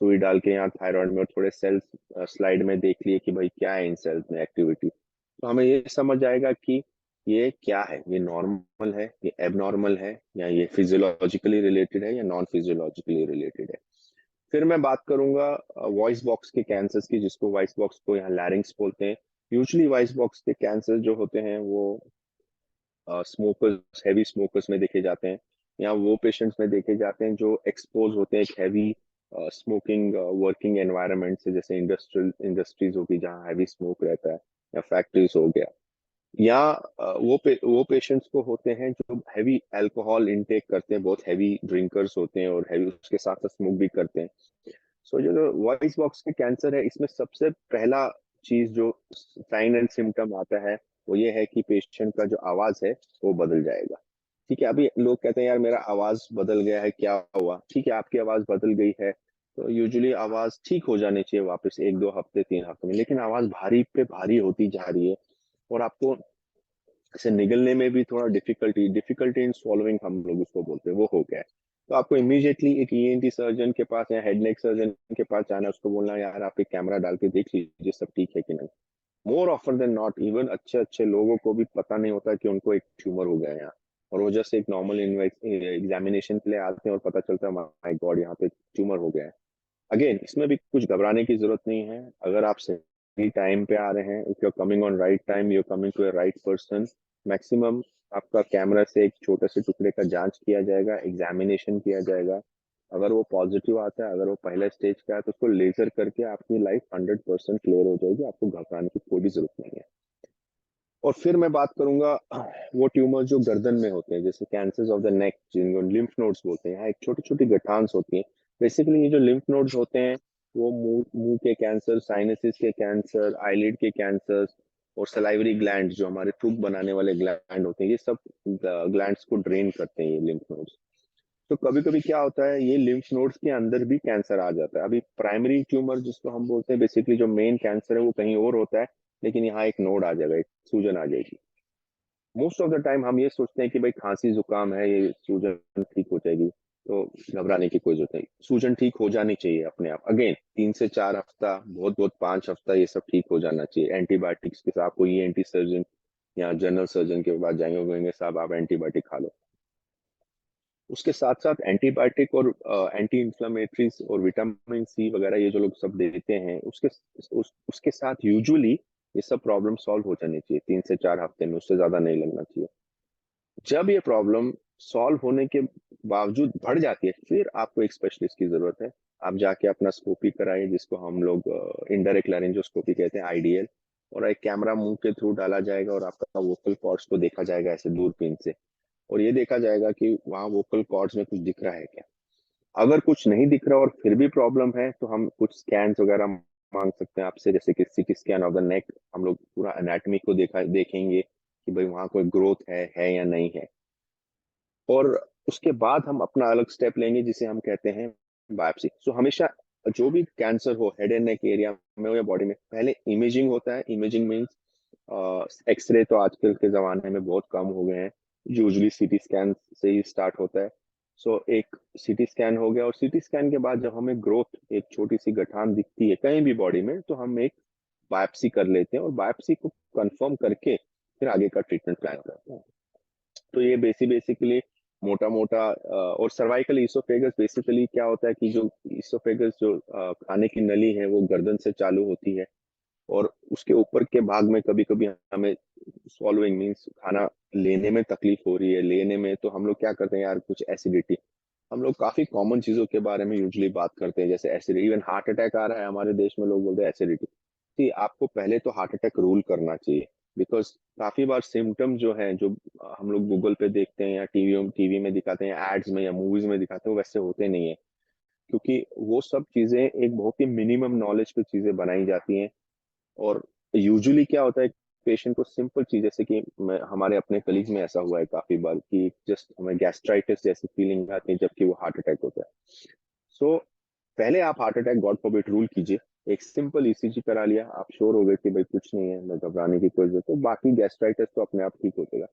सुई डाल के यहाँ थायराइड में, और थोड़े सेल्स स्लाइड में देख लिए कि भाई क्या है इन सेल्स में एक्टिविटी, तो हमें ये समझ आएगा कि ये क्या है, ये नॉर्मल है, ये एबनॉर्मल है, या ये फिजियोलॉजिकली रिलेटेड है, या नॉन फिजियोलॉजिकली रिलेटेड है। फिर मैं बात करूंगा वॉइस बॉक्स के कैंसर्स की, जिसको वॉइस बॉक्स को यहाँ लैरिंग्स बोलते हैं। यूजुअली वॉइस बॉक्स के कैंसर जो होते हैं वो स्मोकर्स, हैवी स्मोकर्स में देखे जाते हैं, या वो पेशेंट्स में देखे जाते हैं जो एक्सपोज होते हैं एक हैवी स्मोकिंग वर्किंग एनवायरनमेंट से, जैसे इंडस्ट्रीज होगी जहाँ हैवी स्मोक रहता है, या फैक्ट्रीज हो गया, या वो पेशेंट्स को होते हैं जो हैवी अल्कोहल इनटेक करते हैं, बहुत हैवी ड्रिंकर्स होते हैं और हैवी उसके साथ साथ स्मोक भी करते हैं। सो जो वॉइस बॉक्स के कैंसर है, इसमें सबसे पहला चीज जो साइन एंड सिम्टम आता है वो ये है कि पेशेंट का जो आवाज है वो बदल जाएगा। ठीक है, अभी लोग कहते हैं यार मेरा आवाज बदल गया है, क्या हुआ? ठीक है, आपकी आवाज बदल गई है तो यूजुअली आवाज ठीक हो जानी चाहिए वापस 1 2 हफ्ते 3 हफ्ते में, लेकिन आवाज भारी पे भारी होती जा रही है, और आपको इसे निगलने में भी थोड़ा डिफिकल्टी इन swallowing हम लोग उसको बोलते हैं, वो हो गया है। तो आपको इमीडिएटली एक ईएनटी सर्जन के पास या हेड नेक सर्जन के पास जाना, उसको बोलना यार आप एक कैमरा डाल के देख लीजिए सब ठीक है कि नहीं। मोर ऑफर देन नॉट, इवन अच्छे अच्छे लोगों को भी पता नहीं होता कि उनको एक ट्यूमर हो गया है यहाँ, और वो जस्ट एक नॉर्मल एग्जामिनेशन के लिए आते हैं और पता चलता है माय गॉड यहाँ पे ट्यूमर हो गया है। अगेन, इसमें भी कुछ घबराने की जरूरत नहीं है, अगर आप सही टाइम पे आ रहे हैं, if you are coming on right time, you are coming to a right person, maximum आपका कैमरा से एक छोटे से टुकड़े का जांच किया जाएगा, एग्जामिनेशन किया जाएगा। अगर वो पॉजिटिव आता है, अगर वो पहले स्टेज का है, तो उसको लेजर करके आपकी लाइफ 100% क्लियर हो जाएगी, आपको घबराने की कोई भी जरूरत नहीं है। और फिर मैं बात करूंगा वो ट्यूमर जो गर्दन में होते हैं, जैसे कैंसर्स ऑफ द नेक, जिनको लिम्फ नोड्स बोलते हैं। यहाँ एक छोटी छोटी गठांस होती हैं। बेसिकली ये जो लिम्फ नोड्स होते हैं वो मुंह मुंह के कैंसर, साइनसिस के कैंसर, आईलिड के कैंसर और सलाइवरी ग्लैंड जो हमारे थूक बनाने वाले ग्लैंड होते हैं, ये सब ग्लैंड्स को ड्रेन करते हैं ये लिम्फ नोड्स। तो कभी कभी क्या होता है, ये लिम्फ नोड्स के अंदर भी कैंसर आ जाता है। अभी प्राइमरी ट्यूमर जिसको हम बोलते हैं, बेसिकली जो मेन कैंसर है वो कहीं और होता है, लेकिन यहाँ एक नोड आ जाएगा, एक सूजन आ जाएगी। मोस्ट ऑफ द टाइम हम ये सोचते हैं कि भाई खांसी जुकाम है, ये सूजन ठीक हो जाएगी, तो घबराने की कोई जरूरत नहीं। सूजन ठीक हो जानी चाहिए अपने आप। अगेन 3 से 4 हफ्ता, बहुत बहुत 5 हफ्ता, ये सब ठीक हो जाना चाहिए। एंटीबायोटिक्स के साथ आपको ये एंटी सर्जन या जनरल सर्जन के पास जाएंगे, वो कहेंगे साहब आप एंटीबायोटिक खा लो। उसके साथ साथ एंटीबायोटिक और एंटी इंफ्लेमेटरीज और विटामिन सी वगैरह ये जो लोग सब देते हैं, उसके साथ यूजुअली ये सब प्रॉब्लम सॉल्व हो जानी चाहिए 3 से 4 हफ्ते में, उससे ज्यादा नहीं लगना चाहिए। जब ये प्रॉब्लम सॉल्व होने के बावजूद बढ़ जाती है, फिर आपको एक स्पेशलिस्ट की जरूरत है। आप जाके अपना स्कोपी कराइए, जिसको हम लोग इनडायरेक्ट लैरिंजोस्कोपी कहते हैं, आईडीएल। और एक कैमरा मुंह के थ्रू डाला जाएगा और आपका वोकल कॉर्ड्स को देखा जाएगा ऐसे दूरबीन से, और ये देखा जाएगा कि वहाँ वोकल कॉर्ड्स में कुछ दिख रहा है क्या। अगर कुछ नहीं दिख रहा और फिर भी प्रॉब्लम है, तो हम कुछ स्कैन्स वगैरह मांग सकते हैं आपसे, जैसे कि CT scan of the neck. हम लोग पूरा एनाटॉमी को देखेंगे कि भाई वहाँ कोई ग्रोथ है या नहीं है। और उसके बाद हम अपना अलग स्टेप लेंगे जिसे हम कहते हैं बायोप्सी। सो हमेशा जो भी कैंसर हो हेड एंड नेक एरिया में हो या बॉडी में, पहले इमेजिंग होता है। इमेजिंग मीन्स एक्सरे तो आजकल के जमाने में बहुत कम हो गए हैं, यूजुअली सीटी स्कैन से ही स्टार्ट होता है। सो एक सीटी स्कैन हो गया, और सीटी स्कैन के बाद जब हमें ग्रोथ, एक छोटी सी गठान दिखती है कहीं भी बॉडी में, तो हम एक बायोप्सी कर लेते हैं और बायोप्सी को कंफर्म करके फिर आगे का ट्रीटमेंट प्लान करते हैं। तो ये बेसिकली मोटा मोटा और सर्वाइकल इसोफेगस, बेसिकली क्या होता है कि जो इसोफेगस जो खाने की नली है वो गर्दन से चालू होती है, और उसके ऊपर के भाग में कभी कभी हमें सॉल्विंग मीन्स खाना लेने में तकलीफ हो रही है, लेने में, तो हम लोग क्या करते हैं यार, कुछ एसिडिटी। हम लोग काफी कॉमन चीजों के बारे में यूजुअली बात करते हैं, जैसे एसिडिटी। इवन हार्ट अटैक आ रहा है हमारे देश में, लोग बोलते हैं एसिडिटी। जी, आपको पहले तो हार्ट अटैक रूल करना चाहिए, बिकॉज काफी बार सिम्टम जो है, जो हम लोग गूगल पे देखते हैं या टीवी में दिखाते हैं, एड्स में या मूवीज में दिखाते हैं, वो वैसे होते नहीं है। क्योंकि वो सब चीजें एक बहुत ही मिनिमम नॉलेज पे चीजें बनाई जाती हैं। और यूजुअली क्या होता है, पेशेंट को सिंपल चीज, जैसे कि हमारे अपने कलीग में ऐसा हुआ है काफी बार कि जस्ट हमें गैस्ट्राइटिस जैसी फीलिंग आती है, जबकि वो हार्ट अटैक होता है। सो पहले आप heart attack God forbid rule कीजिए, एक सिंपल ईसीजी करा लिया, आप श्योर हो गए कि भाई कुछ नहीं है, मैं घबराने की कोई जरूरत, तो बाकी गैस्ट्राइटिस तो अपने आप ठीक हो जाएगा।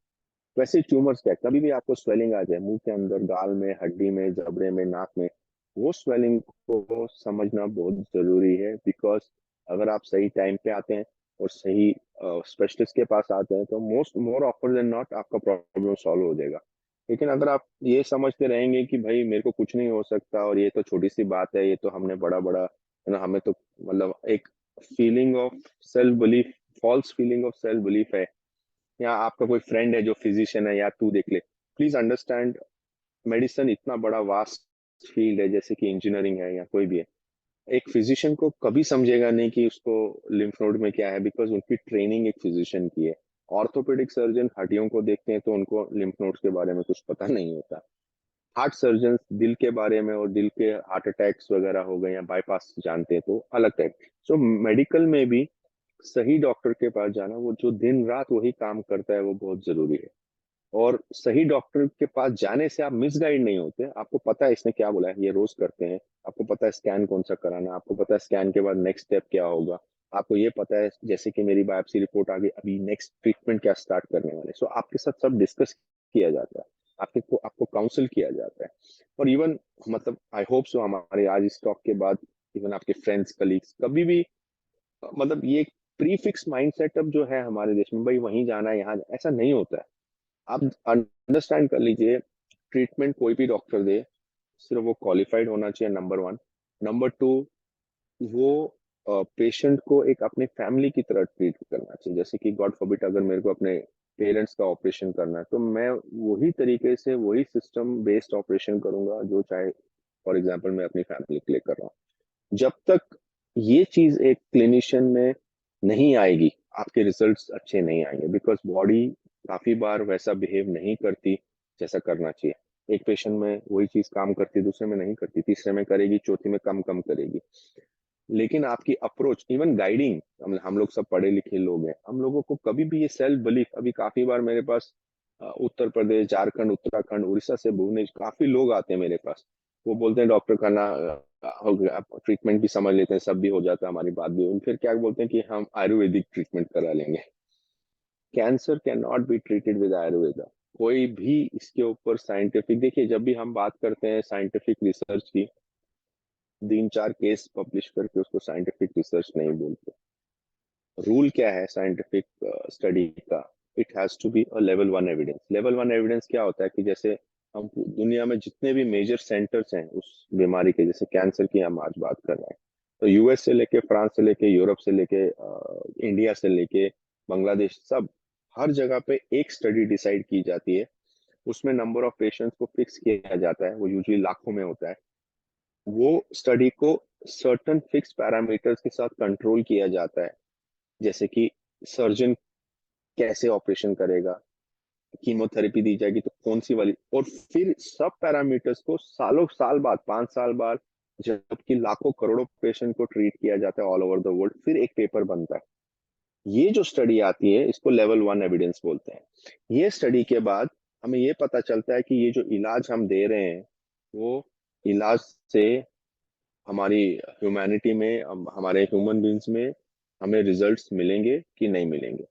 वैसे ट्यूमर्स क्या, कभी भी आपको स्वेलिंग आ जाए मुंह के अंदर, गाल में, हड्डी में, जबड़े में, नाक में, वो स्वेलिंग को समझना बहुत जरूरी है। बिकॉज अगर आप सही टाइम पे आते हैं और सही स्पेशलिस्ट के पास आते हैं, तो मोर ऑफर देन नॉट आपका प्रॉब्लम सॉल्व हो जाएगा। लेकिन अगर आप ये समझते रहेंगे कि भाई मेरे को कुछ नहीं हो सकता और ये तो छोटी सी बात है, ये तो हमने बड़ा बड़ा है ना, हमें तो मतलब एक feeling of self belief, false feeling of self belief है, या आपका कोई फ्रेंड है जो फिजिशियन है, या तू देख ले। प्लीज अंडरस्टैंड, मेडिसिन इतना बड़ा वास्ट फील्ड है, जैसे कि इंजीनियरिंग है या कोई भी है। एक फिजिशियन को कभी समझेगा नहीं कि उसको लिम्फ नोड में क्या है, बिकॉज उनकी ट्रेनिंग एक फिजिशियन की है। ऑर्थोपेडिक सर्जन हड्डियों को देखते हैं, तो उनको लिम्फ नोड्स के बारे में कुछ पता नहीं होता। हार्ट सर्जन दिल के बारे में, और दिल के हार्ट अटैक्स वगैरह हो गए या बाईपास जानते हैं, तो अलग टाइप। सो मेडिकल में भी सही डॉक्टर के पास जाना, वो जो दिन रात वही काम करता है, वो बहुत जरूरी है। और सही डॉक्टर के पास जाने से आप मिसगाइड नहीं होते, आपको पता है इसने क्या बोला है, ये रोज करते हैं, आपको पता है स्कैन कौन सा कराना, आपको पता है स्कैन के बाद नेक्स्ट स्टेप क्या होगा, आपको ये पता है जैसे कि मेरी बायोप्सी रिपोर्ट आ गई, अभी नेक्स्ट ट्रीटमेंट क्या स्टार्ट करने वाले। सो आपके साथ सब डिस्कस किया जाता है, आपको काउंसिल किया जाता है। और इवन मतलब आई होप सो हमारे आज इस टॉक के बाद इवन आपके फ्रेंड्स कलीग्स कभी भी मतलब ये प्री फिक्स माइंड सेटअप जो है हमारे देश में, भाई वहीं जाना है, यहाँ ऐसा नहीं होता है। आप अंडरस्टैंड कर लीजिए, ट्रीटमेंट कोई भी डॉक्टर दे, सिर्फ वो क्वालिफाइड होना चाहिए, नंबर 1। नंबर 2, वो पेशेंट को एक अपने फैमिली की तरह ट्रीट करना चाहिए। जैसे कि गॉड फॉरबिड अगर मेरे को अपने पेरेंट्स का ऑपरेशन करना है, तो मैं वही तरीके से वही सिस्टम बेस्ड ऑपरेशन करूंगा जो चाहे फॉर एग्जाम्पल मैं अपनी फैमिली के लिए कर रहा हूँ। जब तक ये चीज एक क्लिनिशियन में नहीं आएगी, आपके रिजल्ट्स अच्छे नहीं आएंगे, बिकॉज बॉडी काफी बार वैसा बिहेव नहीं करती जैसा करना चाहिए। एक पेशेंट में वही चीज काम करती, दूसरे में नहीं करती, तीसरे में करेगी, चौथी में कम कम करेगी। लेकिन आपकी अप्रोच, इवन गाइडिंग, हम लोग सब पढ़े लिखे लोग हैं, हम लोगों को कभी भी ये सेल्फ बिलीफ, अभी काफी बार मेरे पास उत्तर प्रदेश, झारखंड, उत्तराखंड, उड़ीसा से भुवनेश्वर काफी लोग आते हैं मेरे पास। वो बोलते हैं डॉक्टर खाना हो गया, ट्रीटमेंट भी समझ लेते हैं, सब भी हो जाता है, हमारी बात भी, फिर क्या बोलते हैं कि हम आयुर्वेदिक ट्रीटमेंट करा लेंगे। Cancer can not be treated with Ayurveda. कोई भी इसके ऊपर साइंटिफिक, देखिए जब भी हम बात करते हैं साइंटिफिक रिसर्च की, 3-4 केस पब्लिश करके उसको साइंटिफिक रिसर्च नहीं बोलते। रूल क्या है साइंटिफिक स्टडी का? It has to be a level 1 evidence. Level 1 evidence क्या होता है कि जैसे हम दुनिया में जितने भी मेजर सेंटर्स हैं उस बीमारी के, जैसे कैंसर की हम आज बात कर रहे हैं, तो यूएस से लेके, फ्रांस से लेके, यूरोप से लेके, इंडिया से लेके, बांग्लादेश, सब हर जगह पे एक स्टडी डिसाइड की जाती है। उसमें नंबर ऑफ पेशेंट्स को फिक्स किया जाता है, वो यूजुअली लाखों में होता है। वो स्टडी को सर्टन फिक्स पैरामीटर्स के साथ कंट्रोल किया जाता है, जैसे कि सर्जन कैसे ऑपरेशन करेगा, कीमोथेरेपी दी जाएगी तो कौन सी वाली, और फिर सब पैरामीटर्स को सालों साल बाद, 5 साल बाद, जबकि लाखों करोड़ों पेशेंट को ट्रीट किया जाता है ऑल ओवर द वर्ल्ड, फिर एक पेपर बनता है। ये जो स्टडी आती है इसको लेवल 1 एविडेंस बोलते हैं। ये स्टडी के बाद हमें ये पता चलता है कि ये जो इलाज हम दे रहे हैं वो इलाज से हमारी ह्यूमैनिटी में, हमारे ह्यूमन बींग्स में हमें रिजल्ट्स मिलेंगे कि नहीं मिलेंगे।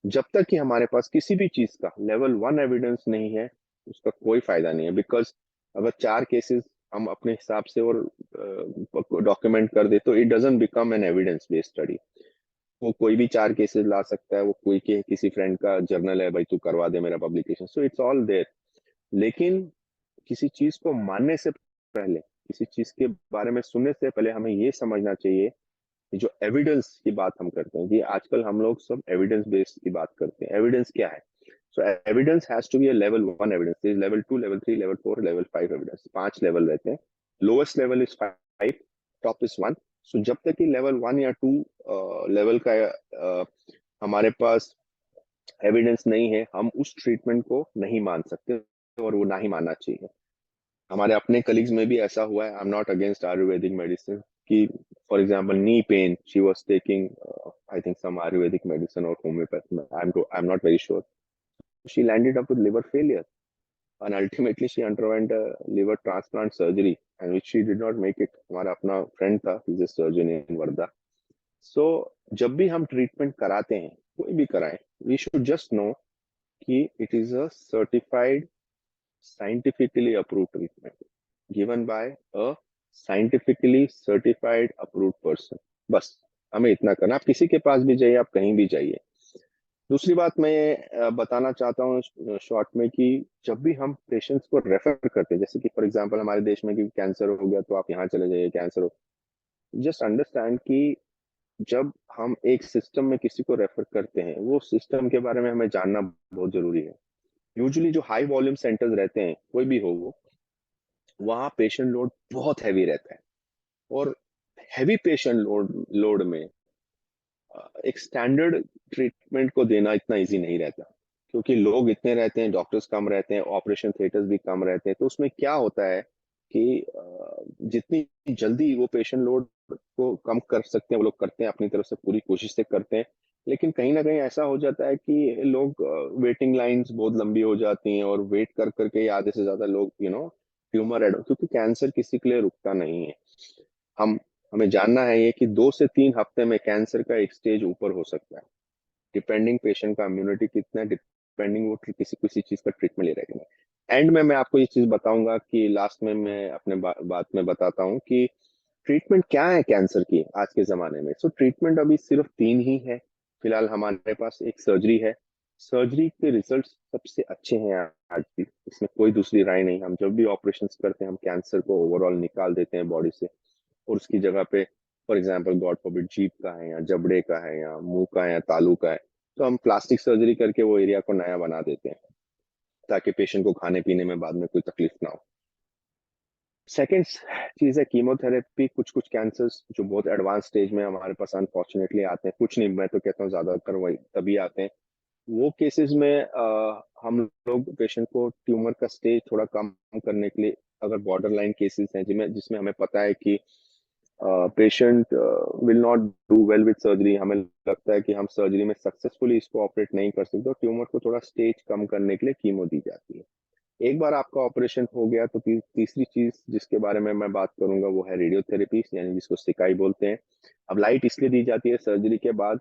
जब तक कि हमारे पास किसी भी चीज का लेवल 1 एविडेंस नहीं है, उसका कोई फायदा नहीं है। बिकॉज अगर 4 केसेस हम अपने हिसाब से और डॉक्यूमेंट कर दे तो it doesn't become an evidence based study. वो कोई भी 4 केसेस ला सकता है, वो कोई के किसी फ्रेंड का जर्नल है, भाई तू करवा दे मेरा publication, so it's all there. लेकिन किसी चीज को मानने से पहले, किसी चीज के बारे में सुनने से पहले हमें ये समझना चाहिए कि जो एविडेंस की बात हम करते हैं, कि आजकल हम लोग सब एविडेंस बेस्ड की बात करते हैं। एविडेंस क्या है? So evidence has to be a level 1 evidence, level 2, level 3, level 4, level 5 evidence. 5 level रहते हैं। Lowest level is 5, top is 1। So जब तक कि लेवल 1 या 2 लेवल का हमारे पास एविडेंस नहीं है, हम उस ट्रीटमेंट को नहीं मान सकते, और वो ना ही मानना चाहिए। हमारे अपने कलीग्स में भी ऐसा हुआ है। I am not against ayurvedic medicine, कि for example knee pain, she was taking I think some ayurvedic medicine और homeopathy, I am not very sure, she landed up with liver failure and ultimately she underwent a liver transplant surgery and which she did not make it. हमारा अपना friend था, he's a surgeon in Wardha. so जब भी हम treatment कराते हैं, कोई भी कराएं, we should just know कि it is a certified, scientifically approved treatment given by a scientifically certified approved person। बस हमें इतना करना। आप किसी के पास भी जाइए, आप कहीं भी जाइए। दूसरी बात मैं बताना चाहता हूँ शॉर्ट में, कि जब भी हम पेशेंट्स को रेफर करते हैं, जैसे कि फॉर एग्जांपल हमारे देश में कि कैंसर हो गया तो आप यहाँ चले जाइए, कैंसर हो, जस्ट अंडरस्टैंड कि जब हम एक सिस्टम में किसी को रेफर करते हैं, वो सिस्टम के बारे में हमें जानना बहुत जरूरी है। यूजुअली जो हाई वॉल्यूम सेंटर्स रहते हैं, कोई भी हो वो, वहाँ पेशेंट लोड बहुत हैवी रहता है, और हैवी पेशेंट लोड में एक स्टैंडर्ड ट्रीटमेंट को देना इतना इजी नहीं रहता, क्योंकि लोग इतने रहते हैं, डॉक्टर्स कम रहते हैं, ऑपरेशन थिएटर्स भी कम रहते हैं। तो उसमें क्या होता है कि जितनी जल्दी वो पेशेंट लोड को कम कर सकते हैं वो लोग करते हैं, अपनी तरफ से पूरी कोशिश से करते हैं। लेकिन कहीं ना कहीं ऐसा हो जाता है कि लोग, वेटिंग लाइंस बहुत लंबी हो जाती हैं, और वेट कर करके आधे से ज्यादा लोग ट्यूमर एड, क्योंकि कैंसर किसी के लिए रुकता नहीं है। हम हमें जानना है ये कि 2 से 3 हफ्ते में कैंसर का एक स्टेज ऊपर हो सकता है, डिपेंडिंग पेशेंट का इम्यूनिटी कितना है, डिपेंडिंग वो किसी किसी चीज का ट्रीटमेंट ले रहे हैं। एंड में मैं आपको ये चीज बताऊंगा कि लास्ट में मैं अपने बात में बताता हूँ कि ट्रीटमेंट क्या है कैंसर की आज के जमाने में। सो ट्रीटमेंट अभी सिर्फ 3 ही है फिलहाल हमारे पास। एक सर्जरी है, सर्जरी के रिजल्ट सबसे अच्छे हैं आज भी, इसमें कोई दूसरी राय नहीं। हम जब भी ऑपरेशन करते हैं, हम कैंसर को ओवरऑल निकाल देते हैं बॉडी से, और उसकी जगह पे फॉर एग्जांपल गॉड फॉरबिड जीभ का है, या जबड़े का है, या मुंह का है, या तालू का है, तो हम प्लास्टिक सर्जरी करके वो एरिया को नया बना देते हैं, ताकि पेशेंट को खाने पीने में बाद में कोई तकलीफ ना हो। सेकेंड चीज है कीमोथेरेपी। कुछ कुछ कैंसर्स जो बहुत एडवांस स्टेज में हमारे पास अनफॉर्चुनेटली आते हैं, कुछ नहीं, मैं तो कहता हूँ ज्यादातर वही तभी आते हैं। वो केसेस में हम लोग पेशेंट को ट्यूमर का स्टेज थोड़ा कम करने के लिए, अगर बॉर्डर लाइन केसेस हैं जिसमें जिसमें हमें पता है कि patient will not do well with surgery, हमें लगता है कि हम सर्जरी में सक्सेसफुली इसको ऑपरेट नहीं कर सकते, तो ट्यूमर को थोड़ा स्टेज कम करने के लिए कीमो दी जाती है। एक बार आपका ऑपरेशन हो गया तो तीसरी चीज जिसके बारे में मैं बात करूंगा वो है रेडियोथेरेपी, यानी जिसको सिकाई बोलते हैं। अब लाइट इसलिए दी जाती है सर्जरी के बाद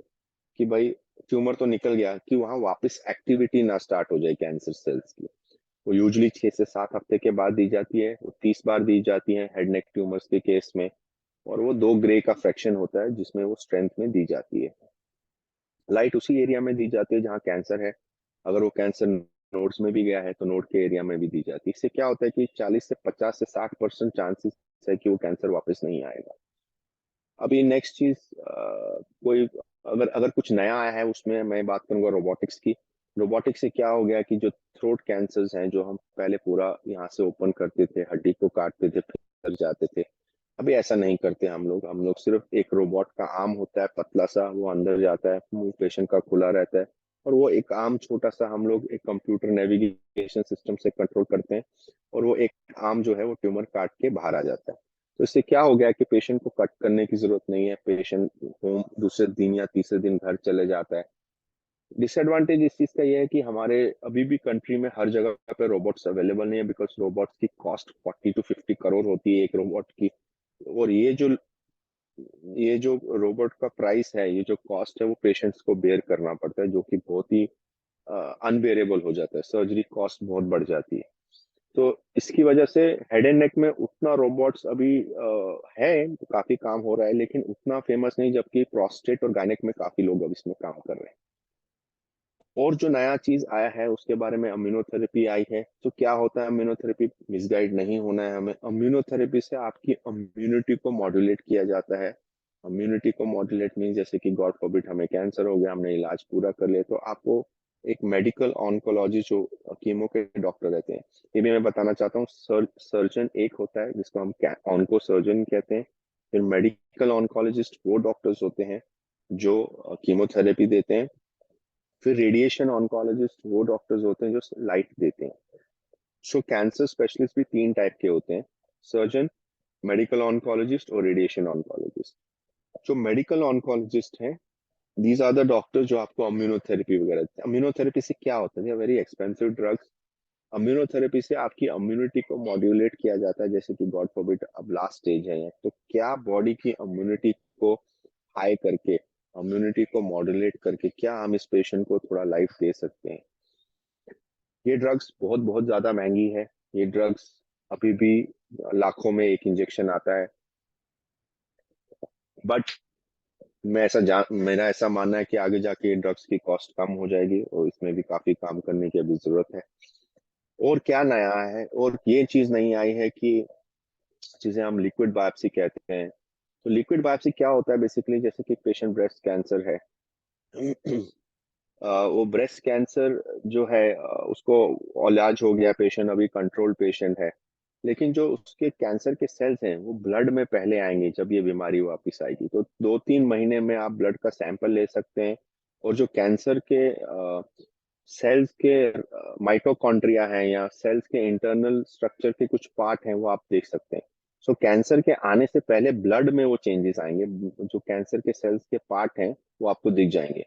कि भाई ट्यूमर तो निकल गया, कि वहां वापस एक्टिविटी ना स्टार्ट हो जाए कैंसर सेल्स की। वो यूजुअली 6 से 7 हफ्ते के बाद दी जाती है, वो 30 बार दी जाती है हेड नेक ट्यूमर्स के केस में। और वो 2 ग्रे का फ्रैक्शन होता है जिसमें वो स्ट्रेंथ में दी जाती है। लाइट उसी एरिया में दी जाती है जहाँ कैंसर है। अगर वो कैंसर नोड्स में भी गया है तो नोड के एरिया में भी दी जाती है। इससे क्या होता है कि 40 से 50 से 60% चांसेस है कि वो कैंसर वापस नहीं आएगा। अभी नेक्स्ट चीज कोई अगर अगर कुछ नया आया है उसमें मैं बात करूंगा रोबोटिक्स की। रोबोटिक्स से क्या हो गया कि जो थ्रोट कैंसर्स हैं, जो हम पहले पूरा यहाँ से ओपन करते थे, हड्डी को काटते थे फिर जाते थे, अभी ऐसा नहीं करते हम लोग सिर्फ एक रोबोट का आर्म होता है पतला सा, वो अंदर जाता है, मुंह पेशेंट का खुला रहता है, और वो एक आर्म छोटा सा हम लोग एक कंप्यूटर नेविगेशन सिस्टम से कंट्रोल करते हैं, और वो एक आर्म जो है वो ट्यूमर काट के बाहर आ जाता है। तो इससे क्या हो गया कि पेशेंट को कट करने की जरूरत नहीं है, पेशेंट होम दूसरे दिन या तीसरे दिन घर चले जाता है। डिसएडवांटेज इस चीज का ये है कि हमारे अभी भी कंट्री में हर जगह पे रोबोट्स अवेलेबल नहीं है, बिकॉज रोबोट्स की कॉस्ट 40 to 50 करोड़ होती है एक रोबोट की। और ये जो रोबोट का प्राइस है, ये जो कॉस्ट है, वो पेशेंट्स को बेयर करना पड़ता है, जो कि बहुत ही अनबेरेबल हो जाता है, सर्जरी कॉस्ट बहुत बढ़ जाती है। तो इसकी वजह से हेड एंड नेक में उतना रोबोट्स अभी है, काफी काम हो रहा है, लेकिन उतना फेमस नहीं, जबकि प्रोस्टेट और गायनेक में काफी लोग अब इसमें काम कर रहे हैं। और जो नया चीज आया है उसके बारे में इम्यूनोथेरेपी आई है। तो क्या होता है इम्यूनोथेरेपी, मिसगाइड नहीं होना है हमें। इम्यूनोथेरेपी से आपकी इम्यूनिटी को मॉड्यूलेट किया जाता है। इम्यूनिटी को मॉड्यूलेट मीन जैसे कि गॉड फॉरबिड हमें कैंसर हो गया, हमने इलाज पूरा कर लिया, तो आपको एक मेडिकल ऑन्कोलॉजी जो कीमो के डॉक्टर रहते हैं, ये भी मैं बताना चाहता हूँ। सर्जन एक होता है जिसको हम ऑन्को सर्जन कहते हैं। फिर मेडिकल ऑन्कोलॉजिस्ट वो डॉक्टर्स होते हैं जो कीमोथेरेपी देते हैं। फिर रेडिएशन ऑन्कोलॉजिस्ट वो डॉक्टर्स होते हैं जो लाइट देते हैं। सो कैंसर स्पेशलिस्ट भी 3 टाइप के होते हैं: सर्जन, मेडिकल ऑन्कोलॉजिस्ट और रेडिएशन ऑन्कोलॉजिस्ट। जो मेडिकल ऑन्कोलॉजिस्ट हैं, दीज आर द डॉक्टर्स जो आपको इम्यूनोथेरेपी वगैरह। इम्यूनोथेरेपी से क्या होता है, वेरी एक्सपेंसिव ड्रग्स। इम्यूनोथेरेपी से आपकी इम्यूनिटी को मॉड्यूलेट किया जाता है, जैसे कि गॉड फॉरबिड अब लास्ट स्टेज है, तो क्या बॉडी की इम्यूनिटी को हाई करके, इम्यूनिटी को मॉड्यूलेट करके क्या हम इस पेशेंट को थोड़ा लाइफ दे सकते हैं। ये ड्रग्स बहुत बहुत ज्यादा महंगी है। ये ड्रग्स अभी भी लाखों में एक इंजेक्शन आता है। बट मेरा ऐसा मानना है कि आगे जाके ये ड्रग्स की कॉस्ट कम हो जाएगी, और इसमें भी काफी काम करने की अभी जरूरत है। और क्या नया है, और ये चीज नहीं आई है कि जिसे हम लिक्विड बायोप्सी कहते हैं। तो लिक्विड बायोप्सी क्या होता है बेसिकली, जैसे कि पेशेंट ब्रेस्ट कैंसर है, वो ब्रेस्ट कैंसर जो है उसको इलाज हो गया, पेशेंट अभी कंट्रोल पेशेंट है, लेकिन जो उसके कैंसर के सेल्स हैं वो ब्लड में पहले आएंगे जब ये बीमारी वापस आएगी। तो 2-3 महीने में आप ब्लड का सैंपल ले सकते हैं, और जो कैंसर के सेल्स के माइटोकॉन्ड्रिया हैं या सेल्स के इंटरनल स्ट्रक्चर के कुछ पार्ट हैं वो आप देख सकते हैं। सो कैंसर के आने से पहले ब्लड में वो चेंजेस आएंगे, जो कैंसर के सेल्स के पार्ट हैं वो आपको दिख जाएंगे।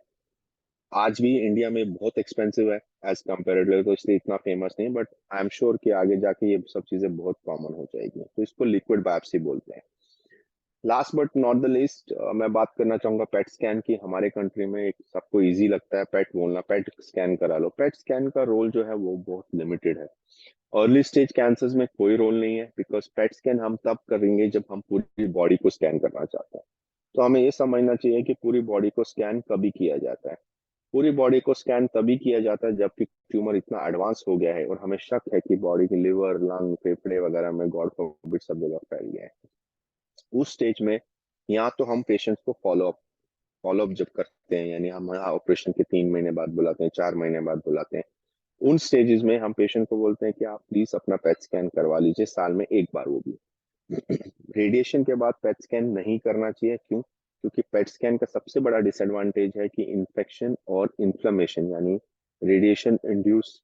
आज भी इंडिया में बहुत एक्सपेंसिव है एज कम्पेरेटिवली, तो इसलिए इतना फेमस नहीं, बट आई एम श्योर कि आगे जाके ये सब चीजें बहुत कॉमन हो जाएगी, तो इसको लिक्विड बायोप्सी बोलते हैं। Last but not the list, मैं बात करना चाहूंगा पेट स्कैन की। हमारे कंट्री में एक सबको इजी लगता है पेट बोलना, पेट स्कैन करा लो। पेट स्कैन का रोल जो है वो बहुत लिमिटेड है। अर्ली स्टेज कैंसर्स में कोई रोल नहीं है, बिकॉज पेट स्कैन हम तब करेंगे जब हम पूरी बॉडी को स्कैन करना चाहते हैं। तो हमें ये समझना चाहिए कि पूरी बॉडी को स्कैन कभी किया जाता है। पूरी बॉडी को स्कैन तभी किया जाता है जबकि ट्यूमर इतना एडवांस हो गया है और हमें शक है कि बॉडी के लिवर, लंग, फेफड़े वगैरह में गॉड फॉरबिड सब जगह फैल गया है। उस स्टेज में या तो हम पेशेंट्स को फॉलोअप जब करते हैं, यानी हम ऑपरेशन के 3 महीने बाद बुलाते हैं, 4 महीने बाद बुलाते हैं, उन स्टेजेस में हम पेशेंट को बोलते हैं कि आप प्लीज अपना पेट स्कैन करवा लीजिए, साल में एक बार वो भी। रेडिएशन के बाद पेट स्कैन नहीं करना चाहिए, क्यों? क्योंकि पेट स्कैन का सबसे बड़ा डिसएडवांटेज है कि इन्फेक्शन और इन्फ्लेमेशन, यानी रेडिएशन इंड्यूस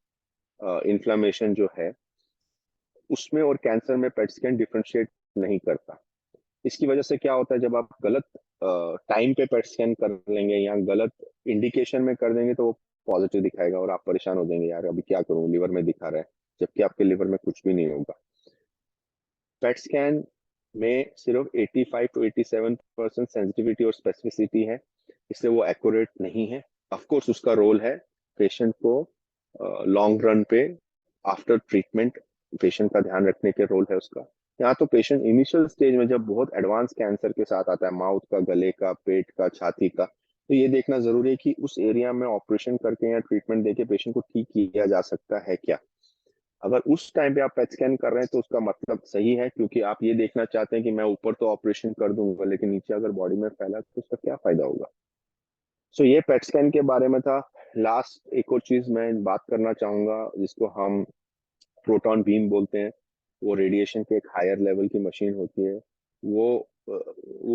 इन्फ्लेमेशन जो है उसमें और कैंसर में पेट स्कैन डिफरेंशिएट नहीं करता। इसकी वजह से क्या होता है, जब आप गलत टाइम पे पेट स्कैन कर लेंगे या गलत इंडिकेशन में कर देंगे तो वो पॉजिटिव दिखाएगा और आप परेशान हो जाएंगे, यार अभी क्या करूं, लिवर में दिखा रहा है, जबकि आपके लिवर में कुछ भी नहीं होगा। पेट स्कैन में सिर्फ 85 to 87% सेंसिटिविटी और स्पेसिफिसिटी है, इसलिए वो एक्यूरेट नहीं है। ऑफ कोर्स उसका रोल है पेशेंट को लॉन्ग रन पे आफ्टर ट्रीटमेंट पेशेंट का ध्यान रखने के रोल है उसका। यहाँ तो पेशेंट इनिशियल स्टेज में जब बहुत एडवांस कैंसर के साथ आता है, माउथ का, गले का, पेट का, छाती का, तो ये देखना जरूरी है कि उस एरिया में ऑपरेशन करके या ट्रीटमेंट देके पेशेंट को ठीक किया जा सकता है क्या। अगर उस टाइम पे आप पेट स्कैन कर रहे हैं तो उसका मतलब सही है, क्योंकि आप ये देखना चाहते हैं कि मैं ऊपर तो ऑपरेशन कर दूंगा लेकिन नीचे अगर बॉडी में फैला तो उसका क्या फायदा होगा। सो ये पेट स्कैन के बारे में था। लास्ट एक और चीज मैं बात करना चाहूंगा जिसको हम प्रोटॉन बीम बोलते हैं। वो रेडिएशन के एक हायर लेवल की मशीन होती है, वो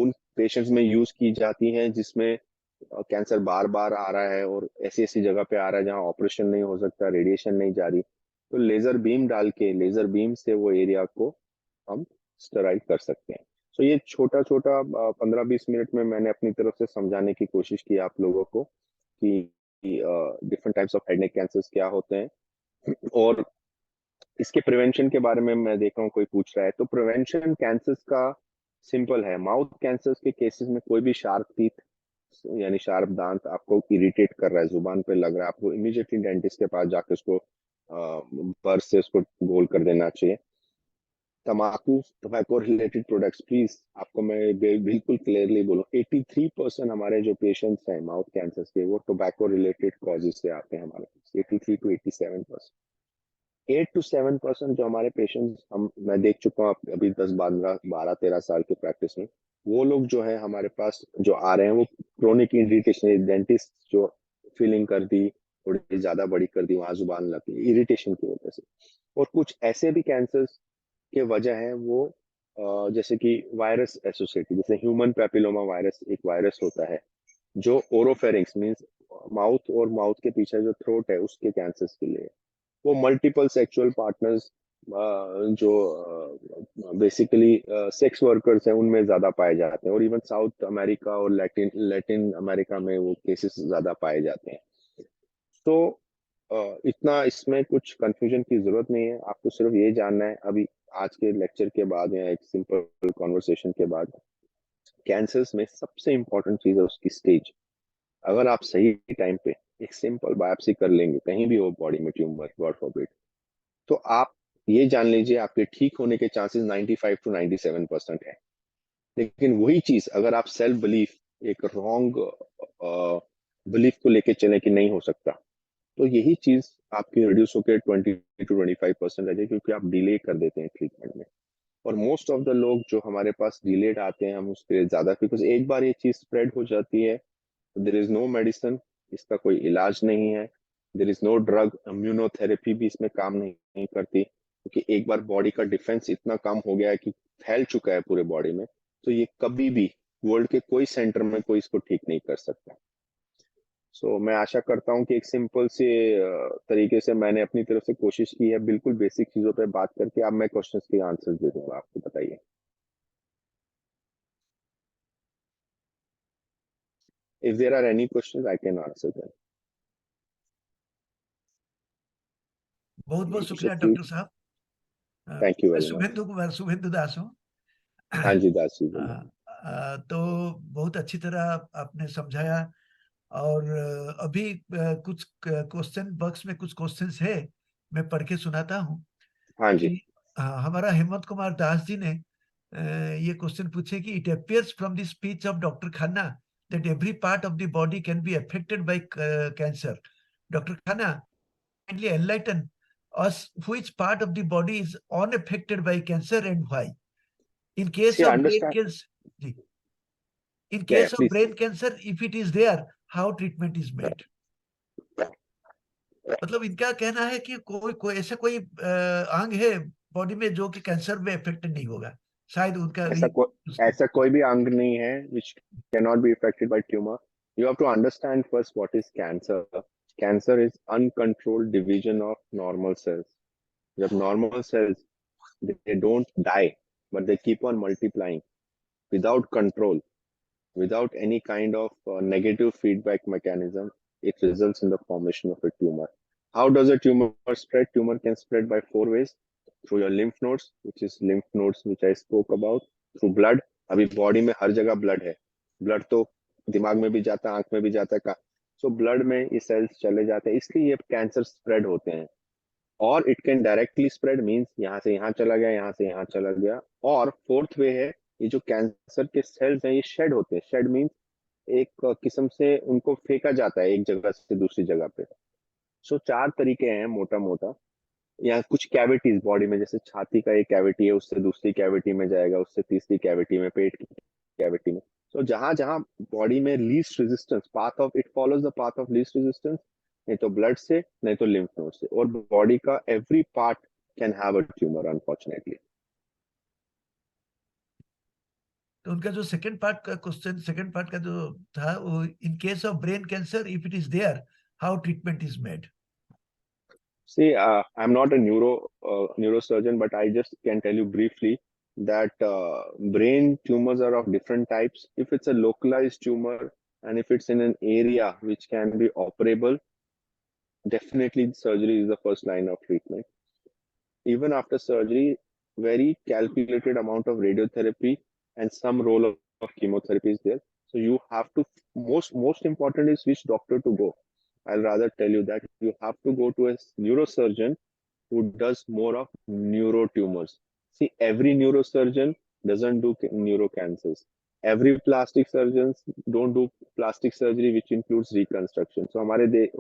उन पेशेंट्स में यूज की जाती है जिसमें कैंसर बार बार आ रहा है और ऐसी ऐसी जगह पे आ रहा है जहाँ ऑपरेशन नहीं हो सकता, रेडिएशन नहीं जा रही, तो लेजर बीम डाल के लेजर बीम से वो एरिया को हम स्टेराइल कर सकते हैं। तो ये छोटा छोटा 15-20 मिनट में मैंने अपनी तरफ से समझाने की कोशिश की आप लोगों को कि different types of head neck cancers क्या होते हैं और इसके प्रिवेंशन के बारे में मैं देख रहा हूँ कोई पूछ रहा है। तो प्रिवेंशन कैंसर्स का सिंपल है। माउथ कैंसर्स के केसेस में कोई भी शार्प टीथ यानी शार्प दांत आपको इरिटेट कर रहा है, जुबान पे लग रहा है, आपको इमीडिएटली डेंटिस्ट के पास जाकर उसको बर्स से उसको गोल कर देना चाहिए। टोबैको रिलेटेड प्रोडक्ट्स प्लीज, आपको मैं बिल्कुल क्लियरली बोलूं, 83% हमारे जो पेशेंट्स हैं माउथ कैंसर्स के वो टोबैको रिलेटेड कॉजेज से आते हैं हमारे पास, 83 to 87%। 8 to 7% जो हमारे पेशेंट्स मैं देख चुका हूँ अभी 10-12-13 साल के प्रैक्टिस में, वो लोग जो है हमारे पास जो आ रहे हैं वो क्रोनिक इरिटेशन, डेंटिस्ट जो फिलिंग कर दी, थोड़ी ज्यादा बड़ी कर दी, वहां जुबान लगी, इरिटेशन की वजह से। और कुछ ऐसे भी कैंसर्स के वजह है वो जैसे कि वायरस एसोसिएटेड, जैसे ह्यूमन पैपिलोमा वायरस एक वायरस होता है जो ओरोफेरिंक्स मींस माउथ और माउथ के पीछे जो थ्रोट है उसके कैंसर्स के लिए। वो मल्टीपल सेक्सुअल पार्टनर्स जो बेसिकली सेक्स वर्कर्स हैं उनमें ज्यादा पाए जाते हैं, और इवन साउथ अमेरिका और लैटिन अमेरिका में वो केसेस ज्यादा पाए जाते हैं। तो इतना इसमें कुछ कंफ्यूजन की जरूरत नहीं है, आपको सिर्फ ये जानना है अभी आज के लेक्चर के बाद या एक सिंपल कॉन्वर्सेशन के बाद, कैंसर्स में सबसे इंपॉर्टेंट चीज है उसकी स्टेज। अगर आप सही टाइम पे एक सिंपल बायोप्सी कर लेंगे कहीं भी हो बॉडी में ट्यूमर गॉड फॉरबिड, तो आप ये जान लीजिए आपके ठीक होने के चांसेस 95 to 97% है। लेकिन वही चीज अगर आप सेल्फ बिलीफ, एक रॉन्ग बिलीफ को लेके चले कि नहीं हो सकता, तो यही चीज आपकी रिड्यूस होकर 20 to 25% रह जाए, क्योंकि आप डिले कर देते हैं ट्रीटमेंट में। और मोस्ट ऑफ द लोग जो हमारे पास डिलेड आते हैं हम उसके लिए ज्यादा, बिकॉज एक बार ये चीज स्प्रेड हो जाती है, देयर इज नो मेडिसिन, इसका कोई इलाज नहीं है, there is no drug, immunotherapy भी इसमें काम नहीं करती, क्योंकि एक बार बॉडी का डिफेंस इतना कम हो गया है कि फैल चुका है पूरे बॉडी में, तो ये कभी भी वर्ल्ड के कोई सेंटर में कोई इसको ठीक नहीं कर सकता। सो मैं आशा करता हूँ कि एक सिंपल से तरीके से मैंने अपनी तरफ से कोशिश की है, बिल्कुल बेसिक चीजों पे बात करके। अब मैं क्वेश्चंस के आंसर्स दे दूंगा, आपको बताइए। If there are any questions, I can answer them. बहुत बहुत So शुक्रिया please, डॉक्टर साहब। thank you मैं very much. शुभेंदु दास हूँ। हाँ जी दास जी बोलिए। तो बहुत अच्छी तरह आपने समझाया, और अभी कुछ क्वेश्चन बॉक्स में कुछ क्वेश्चंस है, मैं पढ़ के सुनाता हूँ हाँ जी। कि हमारा हेमंत कुमार दास जी ने ये क्वेश्चन पूछे कि it appears from the speech of doctor Khanna that every part of the body can be affected by cancer. Doctor Khanna, kindly enlighten us which part of the body is unaffected by cancer and why. In case See, of brain understand. cancer, in Yeah, case of please. brain cancer, if it is there, how treatment is made? मतलब इनका कहना है कि कोई कोई ऐसा कोई अंग है बॉडी में जो कि कैंसर में अफेक्टेड नहीं होगा, शायद उनका ऐसा कोई भी अंग नहीं है which cannot be affected by tumor. You have to understand first what is cancer. Cancer is uncontrolled division of normal cells. जब normal cells they don't die but they keep on multiplying without control, without any kind of negative feedback mechanism, it results in the formation of a tumor. How does a tumor spread? Tumor can spread by 4 ways: through your lymph nodes, which is lymph nodes which I spoke about, through blood. अभी body में हर जगह blood है, blood तो दिमाग में भी जाता है, आंख में भी जाता है, सो ब्लड में ये सेल्स चले जाते हैं, इसलिए ये कैंसर स्प्रेड होते हैं. और it can directly spread, means यहाँ से यहाँ चला गया, यहाँ से यहाँ चला गया. और फोर्थ वे है, ये जो कैंसर के सेल्स हैं ये शेड होते हैं. शेड मींस एक किस्म से उनको फेंका जाता है एक जगह से दूसरी जगह पे. सो 4 तरीके हैं मोटा मोटा. या कुछ कैविटीज बॉडी में, जैसे छाती का एक कैविटी है, उससे दूसरी कैविटी में जाएगा, उससे तीसरी कैविटी में, पेट की कैविटी में. तो जहां जहां बॉडी में least resistance, path of it follows the path of least resistance, नहीं तो ब्लड से, नहीं तो लिम्फ नोड से. और बॉडी का every part can have a tumour unfortunately. तो उनका जो सेकंड पार्ट का क्वेश्चन, सेकंड पार्ट का जो था वो, in case of brain cancer if it is there, how treatment is made. See, I'm not a neurosurgeon, but I just can tell you briefly that brain tumors are of different types. If it's a localized tumor and if it's in an area which can be operable, definitely surgery is the first line of treatment. Even after surgery, very calculated amount of radiotherapy and some role of chemotherapy is there. So you have to, most important is which doctor to go. I'll rather tell you that you have to go to a neurosurgeon who does more of neurotumors. See, every neurosurgeon doesn't do neurocancers. Every plastic surgeons don't do plastic surgery, which includes reconstruction. So,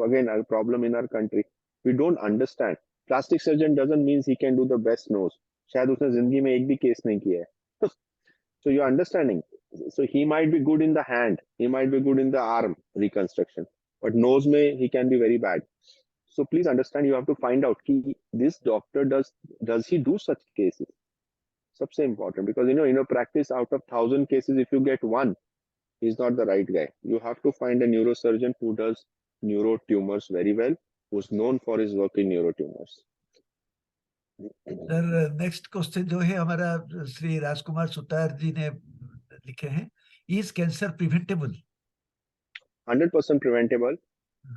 again, a problem in our country, we don't understand. Plastic surgeon doesn't mean he can do the best nose. शायद उसने जिंदगी में एक भी case नहीं किया है. So you're understanding. So he might be good in the hand, he might be good in the arm reconstruction, but nose mein he can be very bad. So please understand, you have to find out ki this doctor does he do such cases. Sabse important, because in a practice out of 1,000 cases, if you get one, he's not the right guy. You have to find a neurosurgeon who does neurotumors very well, who's known for his work in neurotumors. Sir next question जो है हमारा श्री राजकुमार सुतार जी ने लिखे हैं, is cancer preventable. 100% preventable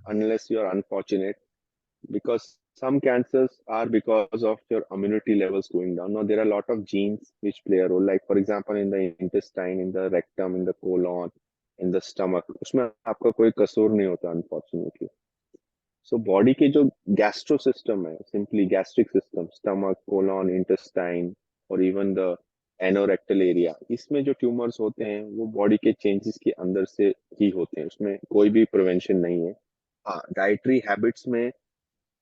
unless you're unfortunate, because some cancers are because of your immunity levels going down. Now, there are a lot of genes which play a role, like for example, in the intestine, in the rectum, in the colon, in the stomach. उसमें आपका कोई कसूर नहीं होता, unfortunately. So, body के जो gastro system है, simply gastric system, stomach, colon, intestine, और even the एनोरेक्टल एरिया, इसमें जो ट्यूमर्स होते हैं वो बॉडी के चेंजेस के अंदर से ही होते हैं, उसमें कोई भी प्रिवेंशन नहीं है. हाँ, डाइटरी हैबिट्स में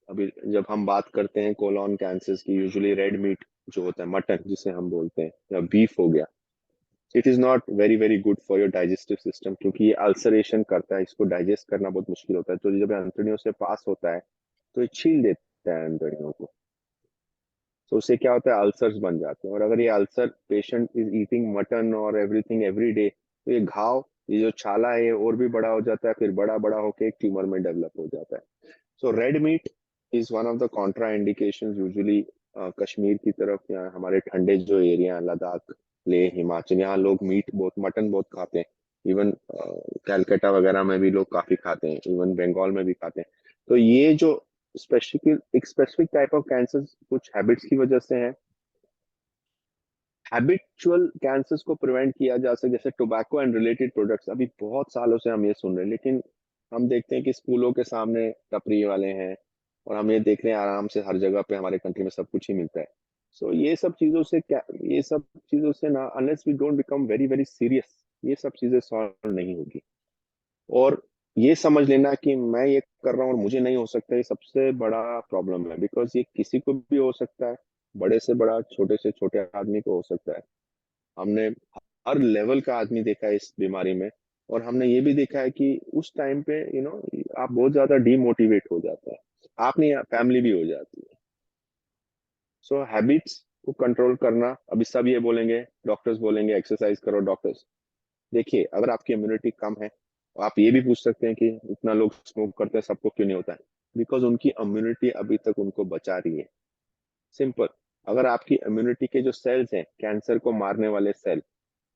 अभी जब हम बात करते हैं कोलोन कैंसर्स की, यूजुअली रेड मीट जो होता है, मटन जिसे हम बोलते हैं, या बीफ हो गया, it is not very very good for your digestive system, क्योंकि ये अल्सरेशन करता है, इसको डाइजेस्ट करना बहुत मुश्किल होता है. तो जब अंतड़ियों से पास होता है तो ये छील देता है अंतड़ियों को. तो उससे क्या होता है, अल्सर्स बन जाते हैं. और अगर ये ulcer, patient is eating mutton और एवरीथिंग एवरी डे, तो ये घाव, ये जो छाला है, और भी बड़ा हो जाता है, फिर बड़ा बड़ा होकर एक ट्यूमर में डेवलप हो जाता है. So red meat is one of the contra indications. Usually Kashmir की तरफ या हमारे ठंडे जो एरिया, लद्दाख, लेह, हिमाचल, यहाँ लोग मीट बहुत, मटन बहुत खाते हैं. इवन कैलकाटा वगैरह में भी लोग काफी खाते हैं, इवन बंगाल में भी खाते हैं. तो ये जो एक स्पेसिफिक टाइप ऑफ कैंसर कुछ हैबिट्स की वजह से है. हैबिचुअल कैंसर्स को प्रिवेंट किया जा सकता है, जैसे टोबैको एंड रिलेटेड प्रोडक्ट्स. अभी बहुत सालों से हम ये सुन रहे हैं, लेकिन हम देखते हैं कि स्कूलों के सामने टपरी वाले हैं, और हम ये देख रहे हैं आराम से हर जगह पे हमारे कंट्री में सब कुछ ही मिलता है. सो ये सब चीजों से क्या, ये सब चीजों से ना, unless we don't become very very serious, ये सब चीजें सॉल्व नहीं होगी. और ये समझ लेना कि मैं ये कर रहा हूँ और मुझे नहीं हो सकता, ये सबसे बड़ा प्रॉब्लम है. बिकॉज ये किसी को भी हो सकता है, बड़े से बड़ा, छोटे से छोटे आदमी को हो सकता है. हमने हर लेवल का आदमी देखा है इस बीमारी में, और हमने ये भी देखा है कि उस टाइम पे आप बहुत ज्यादा डीमोटिवेट हो जाता है. आपने फैमिली भी हो जाती है। सो हैबिट्स को कंट्रोल करना, अभी सब ये बोलेंगे, डॉक्टर्स बोलेंगे एक्सरसाइज करो, डॉक्टर्स देखिए अगर आपकी इम्यूनिटी कम है, आप ये भी पूछ सकते हैं कि इतना लोग स्मोक करते हैं सबको क्यों नहीं होता है, बिकॉज उनकी इम्यूनिटी अभी तक उनको बचा रही है। सिंपल। अगर आपकी इम्यूनिटी के जो सेल्स हैं, कैंसर को मारने वाले सेल,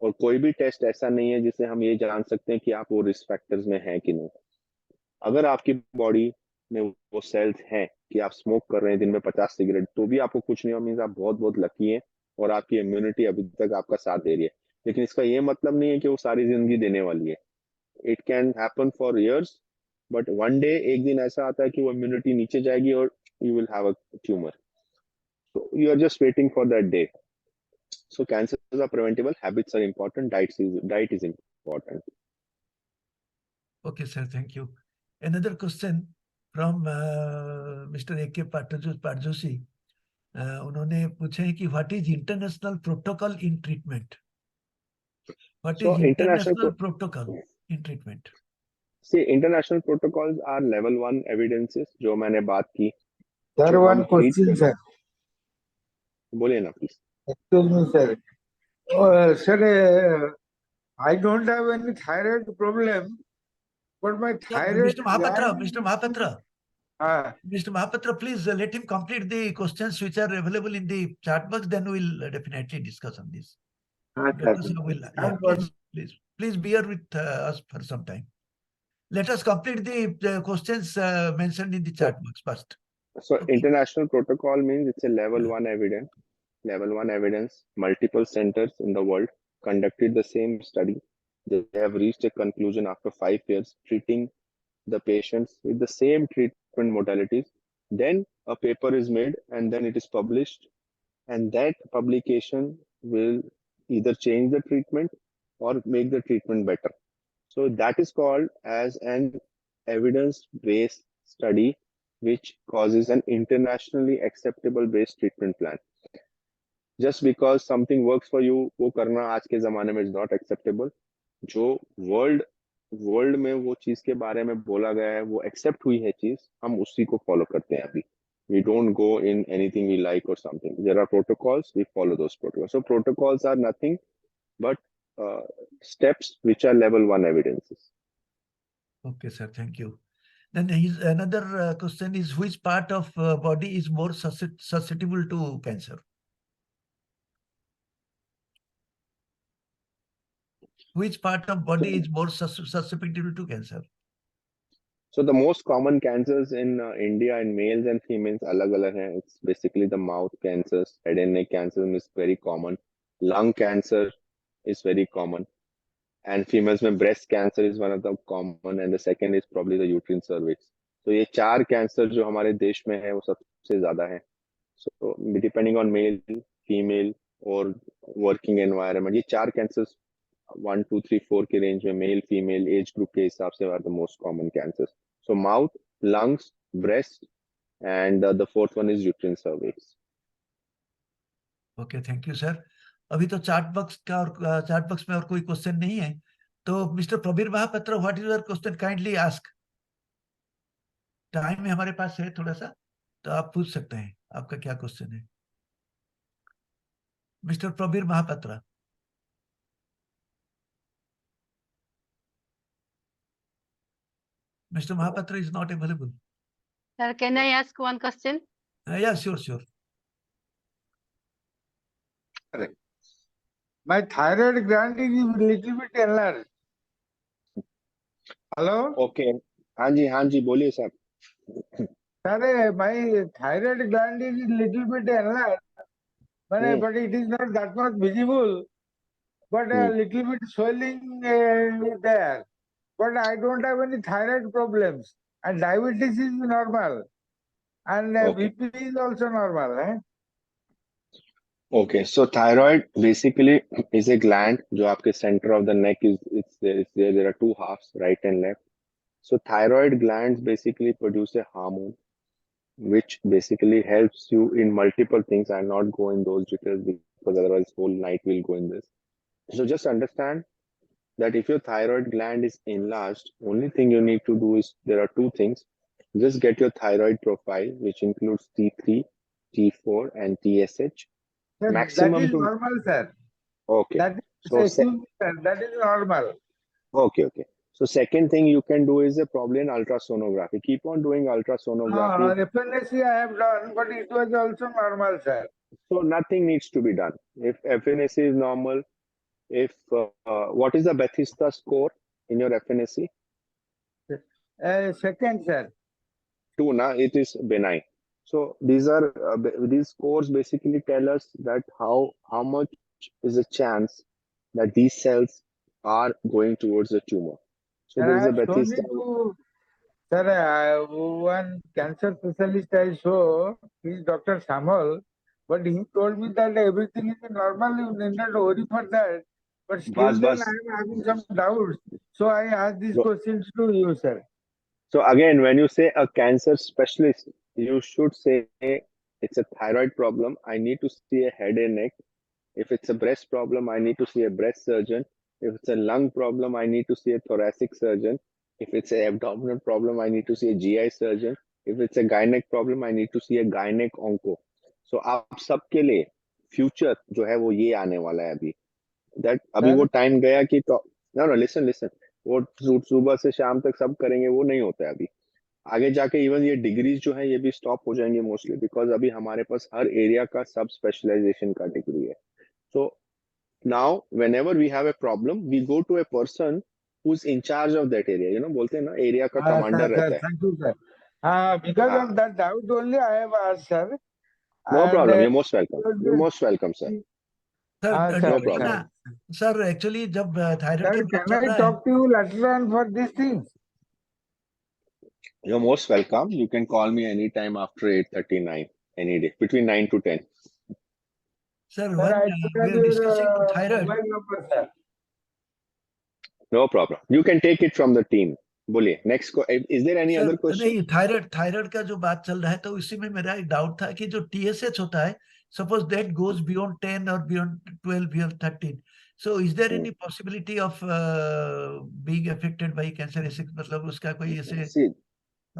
और कोई भी टेस्ट ऐसा नहीं है जिससे हम ये जान सकते हैं कि आप वो रिस्क फैक्टर्स में हैं कि नहीं। अगर आपकी बॉडी में वो सेल्स हैं कि आप स्मोक कर रहे हैं दिन में 50 सिगरेट तो भी आपको कुछ नहीं हुआ, मीन्स आप बहुत बहुत लकी हैं और आपकी इम्यूनिटी अभी तक आपका साथ दे रही है। लेकिन इसका ये मतलब नहीं है कि वो सारी जिंदगी देने वाली है। It can happen for years, but one day एक दिन ऐसा आता है कि वो इम्यूनिटी नीचे जाएगी और you will have a tumour. So you are just waiting for that day. So cancers are preventable. Habits are important. Diet is important. Okay, sir. Thank you. Another question from Mr. A.K. Parjoshi. उन्होंने पूछा है कि what is international protocol in treatment? What So is international protocol in treatment? See, international protocols are level 1 evidences जो मैंने बात की। Sir, जो one हम treat question, sir. बोलिए ना please. Excuse me, sir. Sir, I don't have any thyroid problem, but my Sir, thyroid Mr. Mahapatra, gland- Mr. Mahapatra, Ah, Mr. Mahapatra, please let him complete the questions which are available in the chat box. Then we'll definitely discuss on this. Dr. Sir will, yeah, please bear with us for some time. Let us complete the questions mentioned in the chat box first. So Okay. international protocol means it's a level 1 evidence. Level 1 evidence. Multiple centers in the world conducted the same study. They have reached a conclusion after 5 years treating the patients with the same treatment modalities. Then a paper is made and then it is published, and that publication will either change the treatment or make the treatment better. So that is called as an evidence-based study, which causes an internationally acceptable based treatment plan. Just because something works for you, वो करना आज के जमाने में is not acceptable. जो world में वो चीज के बारे में बोला गया है, वो एक्सेप्ट हुई है चीज, हम उसी को फॉलो करते हैं अभी. We don't go in anything we like or something. There are protocols, we follow those protocols. So protocols are nothing but steps which are level 1 evidences. Okay, sir. Thank you. Then another question is, which part of body is more susceptible to cancer? Which part of body is more susceptible to cancer? So the most common cancers in India in males and females अलग-अलग हैं. It's basically the mouth cancers, head and neck cancer is very common, lung cancer is very common, and females में breast cancer is one of the common, and the second is probably the uterine cervix. So ये 4 cancer जो हमारे देश में है वो सबसे ज्यादा है. So depending on male, female और working environment, ये 4 cancers 1, 2, 3, 4 के रेंज में मेल फीमेल एज ग्रुप के हिसाब से are the most common cancers. So mouth, lungs, breast and the fourth one is uterine cervix. Okay, thank you sir. अभी तो chat box में और कोई क्वेश्चन नहीं है, तो mister Prabir Mahapatra, what is your question? Kindly ask. Time में हमारे पास है थोड़ा सा, तो आप पूछ सकते हैं आपका क्या क्वेश्चन है. Mister Prabir Mahapatra. Mr. Mahapatra is not available. Sir, can I ask one question? Yeah, sure. my thyroid gland is a little bit enlarged. Hello? Okay, हाँ जी बोलिए sir. Sir, my thyroid gland is a little bit enlarged, but it is not that much visible, but a little bit swelling there. But I don't have any thyroid problems, and diabetes is normal, and BP is also normal. Okay, so thyroid basically is a gland जो आपके center of the neck is, it's there. There are two halves, right and left. So thyroid glands basically produce a hormone which basically helps you in multiple things. I'll not go in those details because otherwise whole night we'll go in this. So just understand that if your thyroid gland is enlarged, only thing you need to do is, there are two things. Just get your thyroid profile, which includes T3, T4, and TSH. Sir, that Maximum is to normal, sir. okay. That is, So excuse me, sir, that is normal. okay. So second thing you can do is probably an ultrasonography. Keep on doing ultrasonography. FNAC I have done, but it was also normal, sir. So nothing needs to be done. If FNAC is normal, if what is the Bethesda score in your FNAC? Second, sir. 2, na? It is benign. So these are these scores basically tell us that how much is the chance that these cells are going towards the tumor. So Sir, there I is a have shown Bethesda. it to, sir, one cancer specialist I saw, he is Dr. Samal, but he told me that everything is normal, you need not worry for that. But still then Bas. I am having some doubts. So I asked these No. questions to you, sir. So again, when you say a cancer specialist, you should say it's a thyroid problem. I need to see a head and neck. If it's a breast problem, I need to see a breast surgeon. If it's a lung problem, I need to see a thoracic surgeon. If it's an abdominal problem, I need to see a GI surgeon. If it's a gynec problem, I need to see a gynec onco. So आप सबके लिए future जो है वो ये आने वाला है अभी. That अभी वो टाइम गया कि no, listen. वो सुबह से शाम तक सब करेंगे, वो नहीं होता है अभी. आगे जाके इवन ये डिग्रीज जो है ये भी स्टॉप हो जाएंगे मोस्टली, बिकॉज अभी हमारे पास हर एरिया का सब स्पेशलाइजेशन का डिग्री है. So now whenever we have a problem, we go to a person who's in charge of that area. बोलते हैं ना, एरिया का कमांडर रहता है. Thank you, sir. Because of that doubt only I have asked, sir. No And, problem. You're most welcome. You're most welcome, sir. Sir sir, No देखिए problem. ना, sir actually जब thyroid की sir, बात can चल I रहा है, talk to you later on for these things? You're most welcome. You can call me anytime after 8:39, any day, between 9 to 10. sir, Sir, when I we took are discussing your thyroid, mobile number, sir. No problem. You can take it from the team. बोलिए. Next, is there any other sir question? नहीं, thyroid का जो बात चल रहा है तो इसी में मेरा एक डाउट था कि जो TSH होता है, सपोज दैट गोज बियॉन्ड 10 और beyond 12 beyond 13, so is there any possibility of being affected by cancer? ऐसे मतलब उसका कोई ऐसे See,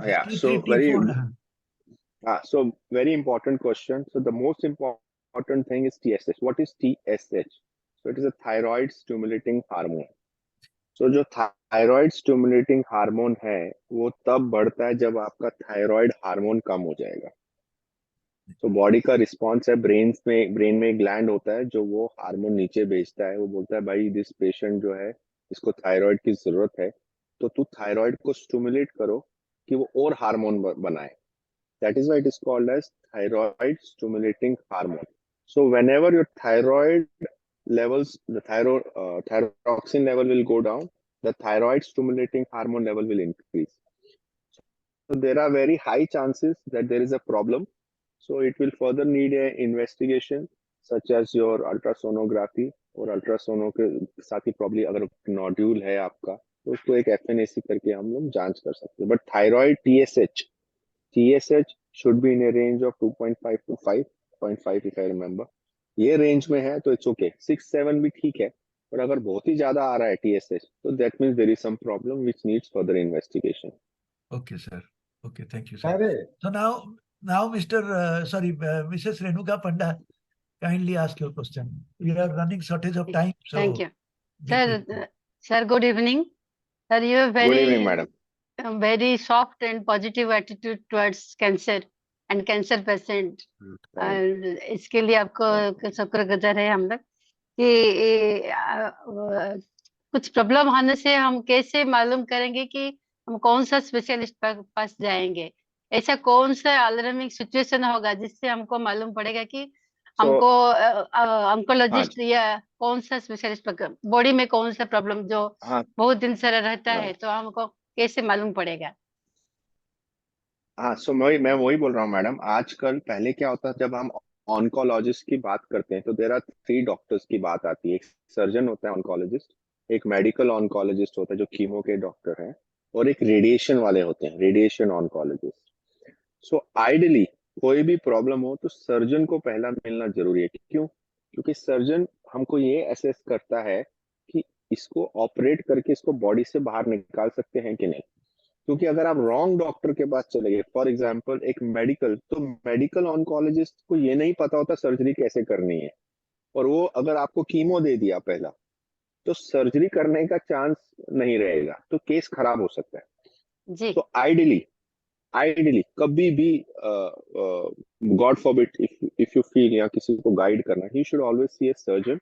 yeah. So very important question. So the most important thing is TSH. What is TSH? So it is a thyroid stimulating hormone. So जो thyroid stimulating hormone है वो तब बढ़ता है जब आपका थायराइड हार्मोन कम हो जाएगा. तो बॉडी का रिस्पॉन्स है, ब्रेन में ग्लैंड होता है जो वो हार्मोन नीचे भेजता है. वो बोलता है भाई दिस पेशेंट जो है इसको थायराइड की जरूरत है, तो तू थायराइड को स्टिमुलेट करो कि वो और हार्मोन बनाए. That is why it is called as thyroid stimulating hormone. So whenever your thyroid levels, the thyroxine level will go down, the thyroid stimulating hormone level will increase. So there are very high chances that there is a problem. So it will further need a investigation such as your ultrasonography, और अल्ट्रासोनो के साथ he probably अगर nodule है आपका तो उसको एक FNAC करके हम लोग जांच कर सकते हैं. But thyroid TSH should be in a range of 2.5 to 5.5 if I remember. ये रेंज में है तो इट्स ओके. 6-7 भी ठीक है, पर अगर बहुत ही ज्यादा आ रहा है TSH तो that means there is some problem which needs further investigation. okay sir, okay, thank you sir. So now Mrs. Renuka Panda, kindly ask your question. We are running shortage of time, so Thank you. Sir, good evening. Sir, you have Good evening, madam. very soft and positive attitude towards cancer and cancer patient. और इसके लिए आपको शुक्रगुजार है हम लोग कि कुछ प्रॉब्लम होने से हम कैसे मालूम करेंगे कि हम कौन सा स्पेशलिस्ट पास जाएंगे. ऐसा कौन सा अलार्मिंग सिचुएशन होगा जिससे हमको मालूम पड़ेगा कि हमको ऑन्कोलॉजिस्ट या कौन सा स्पेशलिस्ट बॉडी में कौन सा प्रॉब्लम जो बहुत दिन से रहता है तो हमको कैसे मालूम पड़ेगा? हाँ, सो मैं वही बोल रहा हूँ मैडम. आजकल पहले क्या होता है जब हम ऑन्कोलॉजिस्ट की बात करते हैं तो देयर आर 3 डॉक्टर्स की बात आती है. एक सर्जन होता है ऑन्कोलॉजिस्ट, एक मेडिकल ऑन्कोलॉजिस्ट होता है जो कीमो के डॉक्टर हैं, और एक रेडिएशन वाले होते हैं, रेडिएशन ऑन्कोलॉजिस्ट. सो आइडियली कोई भी प्रॉब्लम हो तो सर्जन को पहला मिलना जरूरी है. क्यों? क्योंकि सर्जन हमको ये असेस करता है कि इसको ऑपरेट करके इसको बॉडी से बाहर निकाल सकते हैं कि नहीं. क्योंकि अगर आप रॉन्ग डॉक्टर के पास चले गए, फॉर एग्जाम्पल एक मेडिकल, तो मेडिकल ऑन्कोलॉजिस्ट को ये नहीं पता होता सर्जरी कैसे करनी है, और वो अगर आपको कीमो दे दिया पहला, तो सर्जरी करने का चांस नहीं रहेगा, तो केस खराब हो सकता है। जी तो आइडियली कभी भी God forbid, if you feel या किसी को गाइड करना, he should always see a surgeon.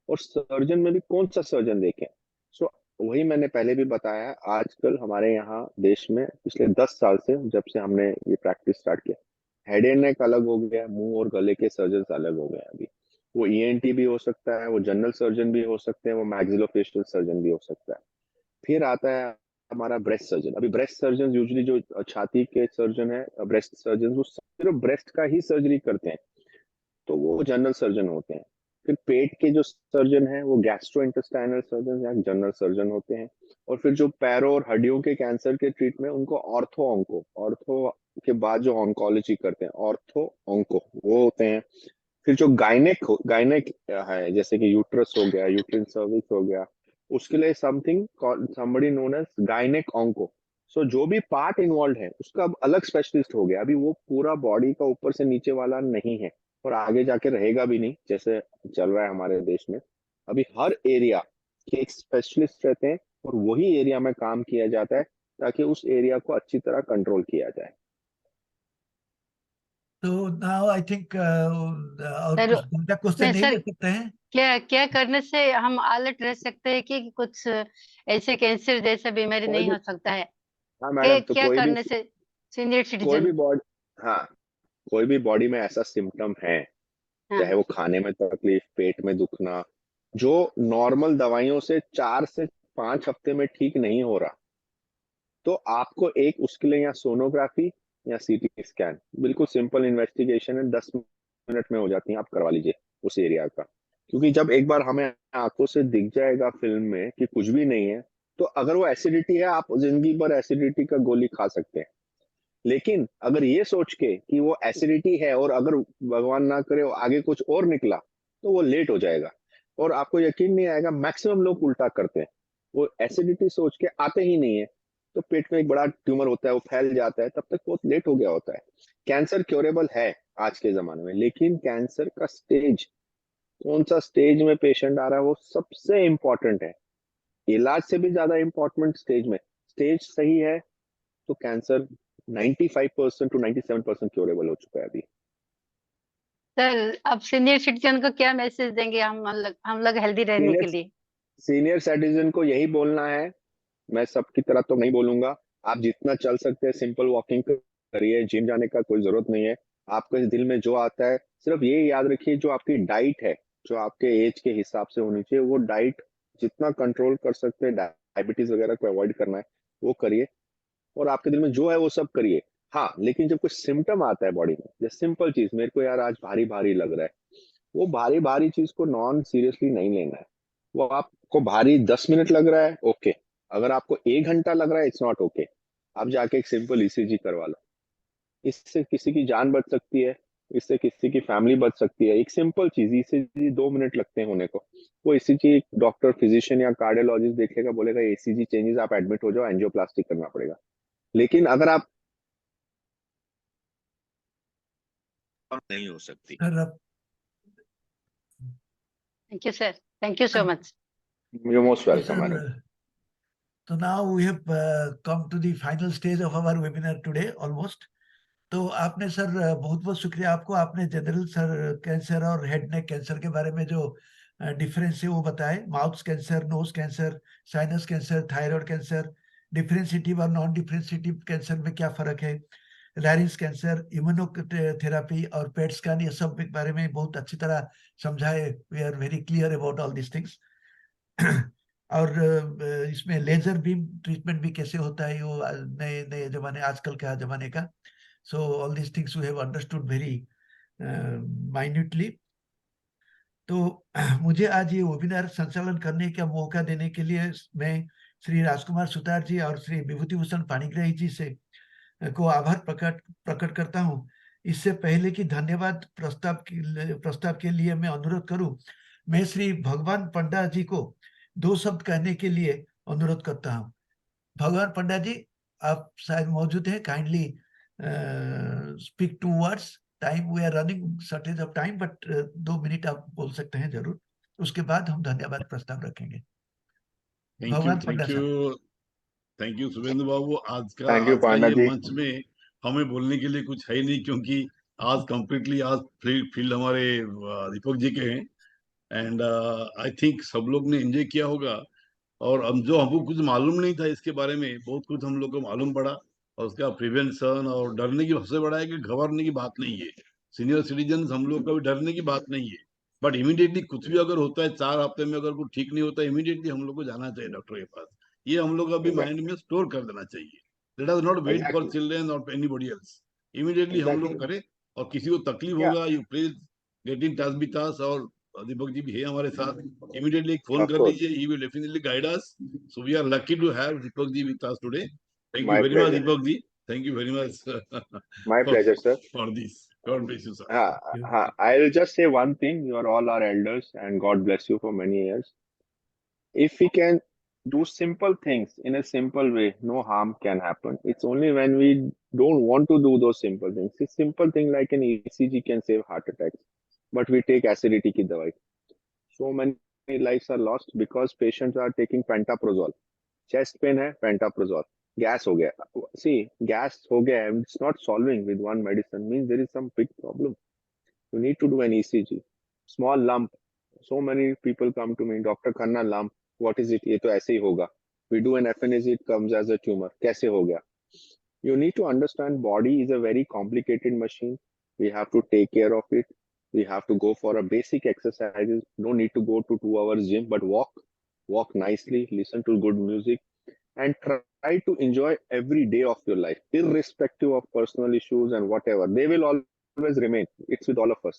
और सर्जन में भी कौन सा सर्जन देखें, सो वही मैंने पहले भी बताया, आजकल हमारे यहाँ देश में पिछले 10 साल से, जब से हमने ये प्रैक्टिस स्टार्ट किया, हेड एंड नेक अलग हो गया, मुंह और गले के सर्जन अलग हो गए। अभी वो ईएनटी भी हो सकता है, वो जनरल सर्जन भी हो सकते हैं, वो मैक्सिलोफेशियल सर्जन भी हो सकता है। फिर आता है हमारा ब्रेस्ट सर्जन। अभी ब्रेस्ट सर्जन यूजुअली जो छाती के सर्जन है, ब्रेस्ट सर्जन, वो सिर्फ ब्रेस्ट का ही सर्जरी करते हैं, तो वो जनरल सर्जन होते हैं। फिर पेट के जो सर्जन है वो गैस्ट्रोइंटेस्टाइनल सर्जन या जनरल सर्जन होते हैं। और फिर जो पैरों और हड्डियों के कैंसर के ट्रीटमेंट, उनको ऑर्थो के बाद जो ऑन्कोलॉजी करते हैं, ऑर्थो ऑन्को, वो होते हैं। फिर जो गायनेक है, जैसे कि यूट्रस हो गया, यूट्रिन सर्विक्स हो गया, उसके लिए somebody known as gynaec onco. So जो भी पार्ट इन्वॉल्व है उसका अब अलग स्पेशलिस्ट हो गया। अभी वो पूरा बॉडी का ऊपर से नीचे वाला नहीं है, और आगे जाके रहेगा भी नहीं, जैसे चल रहा है हमारे देश में। अभी हर एरिया के एक स्पेशलिस्ट रहते हैं, और वही एरिया में काम किया जाता है, ताकि उस एरिया को अच्छी तरह कंट्रोल किया जाए। तो नाउ आई थिंक और सर, कुछ ज्यादा क्वेश्चन मैं नहीं सर ले सकते हैं। क्या क्या करने से हम अलर्ट रह सकते हैं कि कुछ ऐसे कैंसर जैसा बीमारी कोई नहीं भी, हो सकता है? हाँ क्या मैडम, तो क्या करने से सीनियर कोई भी सिटीजन? बॉडी हाँ, कोई भी बॉडी में ऐसा सिम्टम है, हाँ चाहे वो खाने में तकलीफ, पेट में दुखना, जो नॉर्मल दवाइयों से 4 से 5 हफ्ते में ठीक नहीं हो रहा, तो आपको एक उसके लिए या सोनोग्राफी या सीटी स्कैन, बिल्कुल सिंपल इन्वेस्टिगेशन है, 10 मिनट में हो जाती है, आप करवा लीजिए उस एरिया का। क्योंकि जब एक बार हमें आंखों से दिख जाएगा फिल्म में कि कुछ भी नहीं है, तो अगर वो एसिडिटी है, आप जिंदगी भर एसिडिटी का गोली खा सकते हैं। लेकिन अगर ये सोच के कि वो एसिडिटी है, और अगर भगवान ना करे वो आगे कुछ और निकला, तो वो लेट हो जाएगा, और आपको यकीन नहीं आएगा, मैक्सिमम लोग उल्टा करते हैं, वो एसिडिटी सोच के आते ही नहीं है, तो पेट में एक बड़ा ट्यूमर होता है, वो फैल जाता है, तब तक बहुत लेट हो गया होता है। कैंसर क्योरेबल है आज के जमाने में, लेकिन कैंसर का स्टेज, कौन सा स्टेज में पेशेंट आ रहा है, वो सबसे इंपॉर्टेंट है। इलाज से भी ज्यादा इंपॉर्टेंट स्टेज में, स्टेज सही है तो कैंसर 95% to 97% क्योरेबल हो चुका है अभी। सर, अब सीनियर सिटीजन को क्या मैसेज देंगे हम लोग हेल्दी रहने के सीनियर लिए? सीनियर सिटीजन को यही बोलना है, मैं सबकी तरह तो नहीं बोलूंगा, आप जितना चल सकते हैं सिंपल वॉकिंग करिए, जिम जाने का कोई जरूरत नहीं है। आपको इस दिल में जो आता है, सिर्फ ये याद रखिए, जो आपकी डाइट है, जो आपके एज के हिसाब से होनी चाहिए, वो डाइट जितना कंट्रोल कर सकते हैं, डायबिटीज वगैरह को अवॉइड करना है वो करिए, और आपके दिल में जो है वो सब करिए। हाँ, लेकिन जब कुछ सिम्टम आता है बॉडी में, जैसे सिंपल चीज, मेरे को यार आज भारी भारी लग रहा है, वो भारी भारी चीज को नॉन सीरियसली नहीं लेना है। वो आपको भारी 10 मिनट लग रहा है, ओके। अगर आपको 1 घंटा लग रहा है, इट्स नॉट ओके। आप जाके एक सिंपल ईसीजी करवा लो, इससे किसी की जान बच सकती है, इससे किसी की फैमिली बच सकती है। एक सिंपल चीज, ईसीजी 2 मिनट लगते हैं होने को, वो ईसीजी डॉक्टर, फिजिशियन या कार्डियोलॉजिस्ट देखेगा, बोलेगा ईसीजी चेंजेस, आप एडमिट हो जाओ, एंजियोप्लास्टी करना पड़ेगा। लेकिन अगर आप नहीं हो सकती। सर अब thank you sir, thank you so much. You most तो वेलकम मैडम। सर, तो now we have come to the final stage of our webinar today almost. तो आपने सर बहुत बहुत शुक्रिया आपको, आपने जनरल सर कैंसर और हेड नेक कैंसर के बारे में जो डिफरेंस है वो बताए, mouth cancer, nose cancer, sinus cancer, thyroid cancer, differentiative और नॉन डिफरेंशिएटिव कैंसर में क्या फर्क है, लैरिंक्स कैंसर, इम्यूनोथेरापी और पेट स्कैन, ये सब के बारे में बहुत अच्छी तरह समझाए। We are very clear about all this things. और इसमें लेजर बीम ट्रीटमेंट भी कैसे होता है, वो नए नए जमाने, आजकल का जमाने का। So all these things we have understood very minutely. तो मुझे आज ये वेबिनार संचालन करने का मौका देने के लिए मैं श्री राजकुमार सुतार जी और श्री विभूति भूषण पाणिग्राही जी से को आभार प्रकट करता हूँ। इससे पहले कि धन्यवाद प्रस्ताव के लिए मैं अनुरोध करूं, मैं श्री भगवान पंडा जी को 2 शब्द कहने के लिए अनुरोध करता हूँ। भगवान पंडा जी, आप शायद मौजूद हैं, kindly speak 2 words. Time we are running shortage of time, but 2 minute आप बोल सकते हैं जरूर। उसके बाद हम धन्यवाद प्रस्ताव रखेंगे। भगवान पंडा सर। थैंक यू शुभेंदु बाबू। आज का पांडा ये जी। मंच में हमें बोलने के लिए कुछ है ही नहीं, क्योंकि आज कंप्लीटली आज फील्ड हमारे दीपक जी के हैं। एंड आई थिंक सब लोग ने एंजॉय किया होगा। और हम जो हमको कुछ मालूम नहीं था इसके बारे में, बहुत कुछ हम लोग को मालूम पड़ा। और उसका प्रिवेंशन और डरने की सबसे बड़ा है कि घबराने की बात नहीं है। सीनियर सिटीजन हम लोग का भी डरने की बात नहीं है। बट इमीडिएटली कुछ भी अगर होता है 4 हफ्ते में, अगर कुछ ठीक नहीं होता, इमीडिएटली हम लोग को जाना चाहिए डॉक्टर के पास। ये हम लोग अभी माइंड में स्टोर कर देना चाहिए। Let us not wait for children और एनीबॉडी एल्स। इमीडिएटली हम लोग करें। और किसी को तकलीफ होगा, you please get in touch with us. और दीपक जी भी है हमारे साथ, इमीडिएटली एक फोन कर लीजिए, he will definitely guide us. So we are lucky to have Deepak ji with us today. Thank you very much Deepak ji, thank you very much. My pleasure, sir. For this. God bless you, sir. I'll just say one thing. You are all our elders, and God bless you for many years. If we can do simple things in a simple way, no harm can happen. It's only when we don't want to do those simple things. A simple thing like an ECG can save heart attacks, but we take acidity ki dawai. So many lives are lost because patients are taking pantoprazole. Chest pain hai, pantoprazole. Gas ho gaya. See, gas ho gaya, it's not solving with one medicine. Means there is some big problem. You need to do an ECG. Small lump. So many people come to me, Dr. Khanna, lump. What is it? ये तो ऐसे ही होगा. We do an FNAC, it comes as a tumor. कैसे हो गया? You need to understand body is a very complicated machine. We have to take care of it. We have to go for a basic exercises. No need to go to 2 hours gym, but walk nicely, listen to good music, and try to enjoy every day of your life, irrespective of personal issues and whatever. They will always remain. It's with all of us.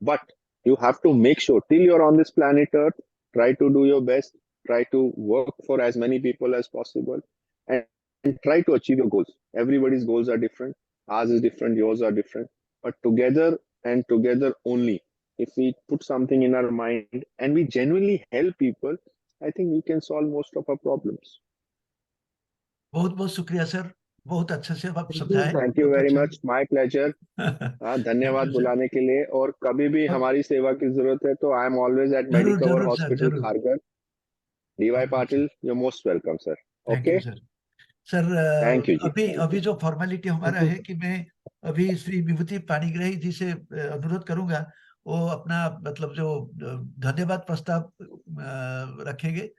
But you have to make sure till you're on this planet Earth, try to do your best, try to work for as many people as possible, and try to achieve your goals. Everybody's goals are different. Ours is different, yours are different. But together and together only, if we put something in our mind and we genuinely help people, I think we can solve most of our problems. बहुत बहुत शुक्रिया sir, बहुत अच्छे से आप समझाएं। Thank you very much, my pleasure. धन्यवाद बुलाने के लिए। और कभी भी हमारी सेवा की जरूरत है तो I am always at Medicover hospital Kharghar. DY Patil, you most welcome sir. Okay sir. Thank you अभी अभी जो फॉर्मेलिटी हमारा है कि मैं अभी श्री विभूति पाणिग्राही जी से अनुरोध करूंगा, वो अपना मतलब जो धन्यवाद प्रस्ताव रखेंगे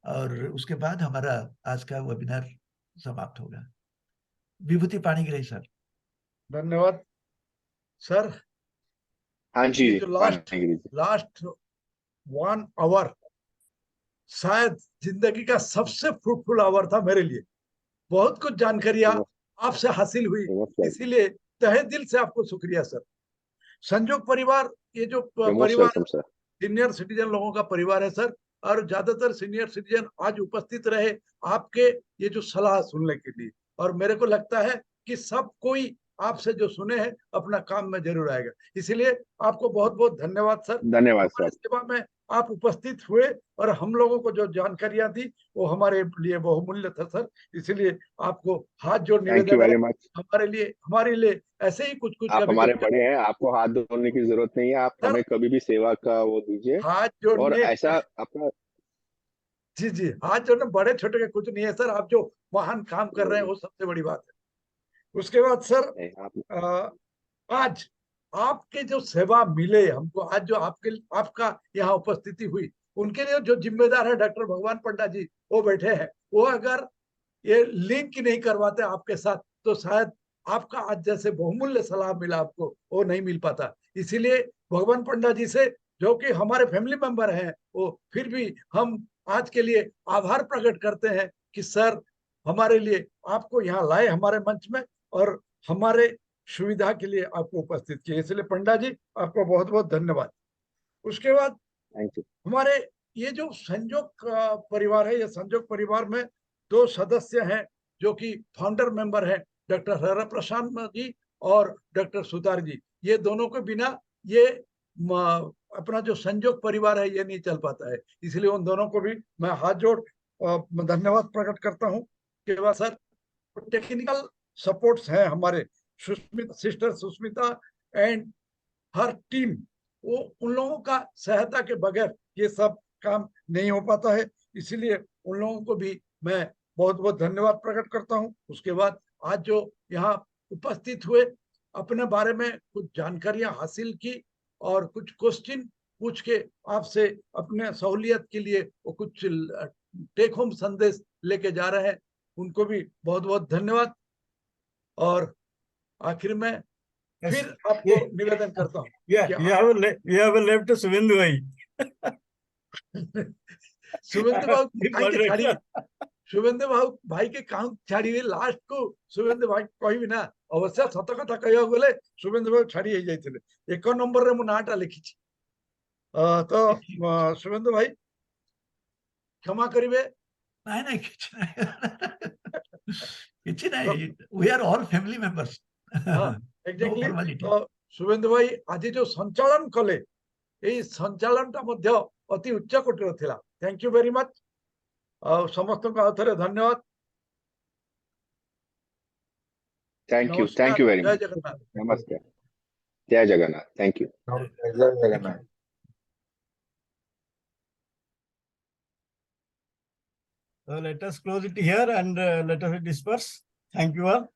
और उसके बाद हमारा आज का वेबिनार समाप्त होगा। विभूति पाणिग्राही सर। धन्यवाद सर। हाँ जी, ये जो लास्ट 1 आवर शायद जिंदगी का सबसे फ्रूटफुल आवर था मेरे लिए। बहुत कुछ जानकारियां आपसे हासिल हुई, इसीलिए तहे दिल से आपको शुक्रिया सर। संजोग परिवार, ये जो परिवार सीनियर सिटीजन लोगों का परिवार है सर, और ज्यादातर सीनियर सिटीजन आज उपस्थित रहे आपके ये जो सलाह सुनने के लिए। और मेरे को लगता है कि सब कोई आपसे जो सुने हैं अपना काम में जरूर आएगा। इसीलिए आपको बहुत बहुत धन्यवाद सर। धन्यवाद सर। सेवा में आप उपस्थित हुए और हम लोगों को जो जानकारियां दी वो हमारे लिए बहुमूल्य था सर। इसीलिए आपको हाथ जोड़ निवेदन है, हमारे लिए ऐसे ही कुछ आप हमारे बड़े हैं, आपको हाथ धोने की जरूरत नहीं है। आप हमें कभी भी सेवा का वो दीजिए, हाथ जोड़ने और ऐसा अपना जी हाथ जोड़ने बड़े छोटे का कुछ नहीं है सर। आप जो महान काम कर रहे हैं वो सबसे बड़ी बात है। उसके बाद सर आज आपके जो सेवा मिले हमको, आज जो आपका यहाँ उपस्थिति हुई, उनके लिए जो जिम्मेदार है डॉक्टर भगवान पंडा जी वो बैठे हैं, वो अगर ये लिंक नहीं करवाते आपके साथ तो शायद आपका आज जैसे बहुमूल्य सलाह मिला आपको वो नहीं मिल पाता। इसीलिए भगवान पंडा जी से, जो कि हमारे फैमिली मेंबर हैं, वो फिर भी हम आज के लिए आभार प्रकट करते हैं कि सर हमारे लिए आपको यहाँ लाए हमारे मंच में और हमारे सुविधा के लिए आपको उपस्थित किए। इसलिए पंडा जी आपको बहुत बहुत धन्यवाद। उसके बाद हमारे ये जो संजोग परिवार है, ये संजोग परिवार में 2 सदस्य हैं जो कि फाउंडर मेंबर हैं, डॉक्टर हर प्रशांत जी और डॉक्टर सुतार जी। ये दोनों के बिना ये अपना जो संजोग परिवार है ये नहीं चल पाता है। इसलिए उन दोनों को भी मैं हाथ जोड़ धन्यवाद प्रकट करता हूँ। के बाद सर टेक्निकल सपोर्ट्स हैं हमारे Sushmita, sister Sushmita and her team, वो उन लोगों का सहायता के बगैर ये सब काम नहीं हो पाता है। इसीलिए उन लोगों को भी मैं बहुत बहुत धन्यवाद प्रकट करता हूं। उसके बाद आज जो यहाँ उपस्थित हुए, अपने बारे में कुछ जानकारियां हासिल की और कुछ क्वेश्चन पूछ के आपसे अपने सहूलियत के लिए वो कुछ टेक होम संदेश लेके जा रहे हैं, उनको भी बहुत बहुत धन्यवाद। और आखिर में फिर आपको निवेदन करता हूँ। You have left Suvendu bhai. Suvendu भाई के छाड़ी, शुभेंदु भाई के काम छाड़ी लास्ट को शुभेंदु भाई कहबी ना, अवश्य सत कथा कहवा गले शुभेंदु भाई छाड़ी हो जाइए। 1 नंबर रे मु नाटा लिखी। तो शुभेंदु भाई क्षमा करिवे। नहीं नहीं किछि नहीं, we are all family members. Exactly. No formality. तो शुभेंदु भाई आज जो संचालन कले, यही संचालनटा मध्य अति उच्च कोटिर थिला। Thank you very much. समस्त को आउ थरे धन्यवाद। थैंक यू नमस्कार, वेरी जय मच। जगन्नाथ। नमस्कार, जय जगन्नाथ। Thank you. जय Jagannath. So let us close it here and let us disperse. Thank you all.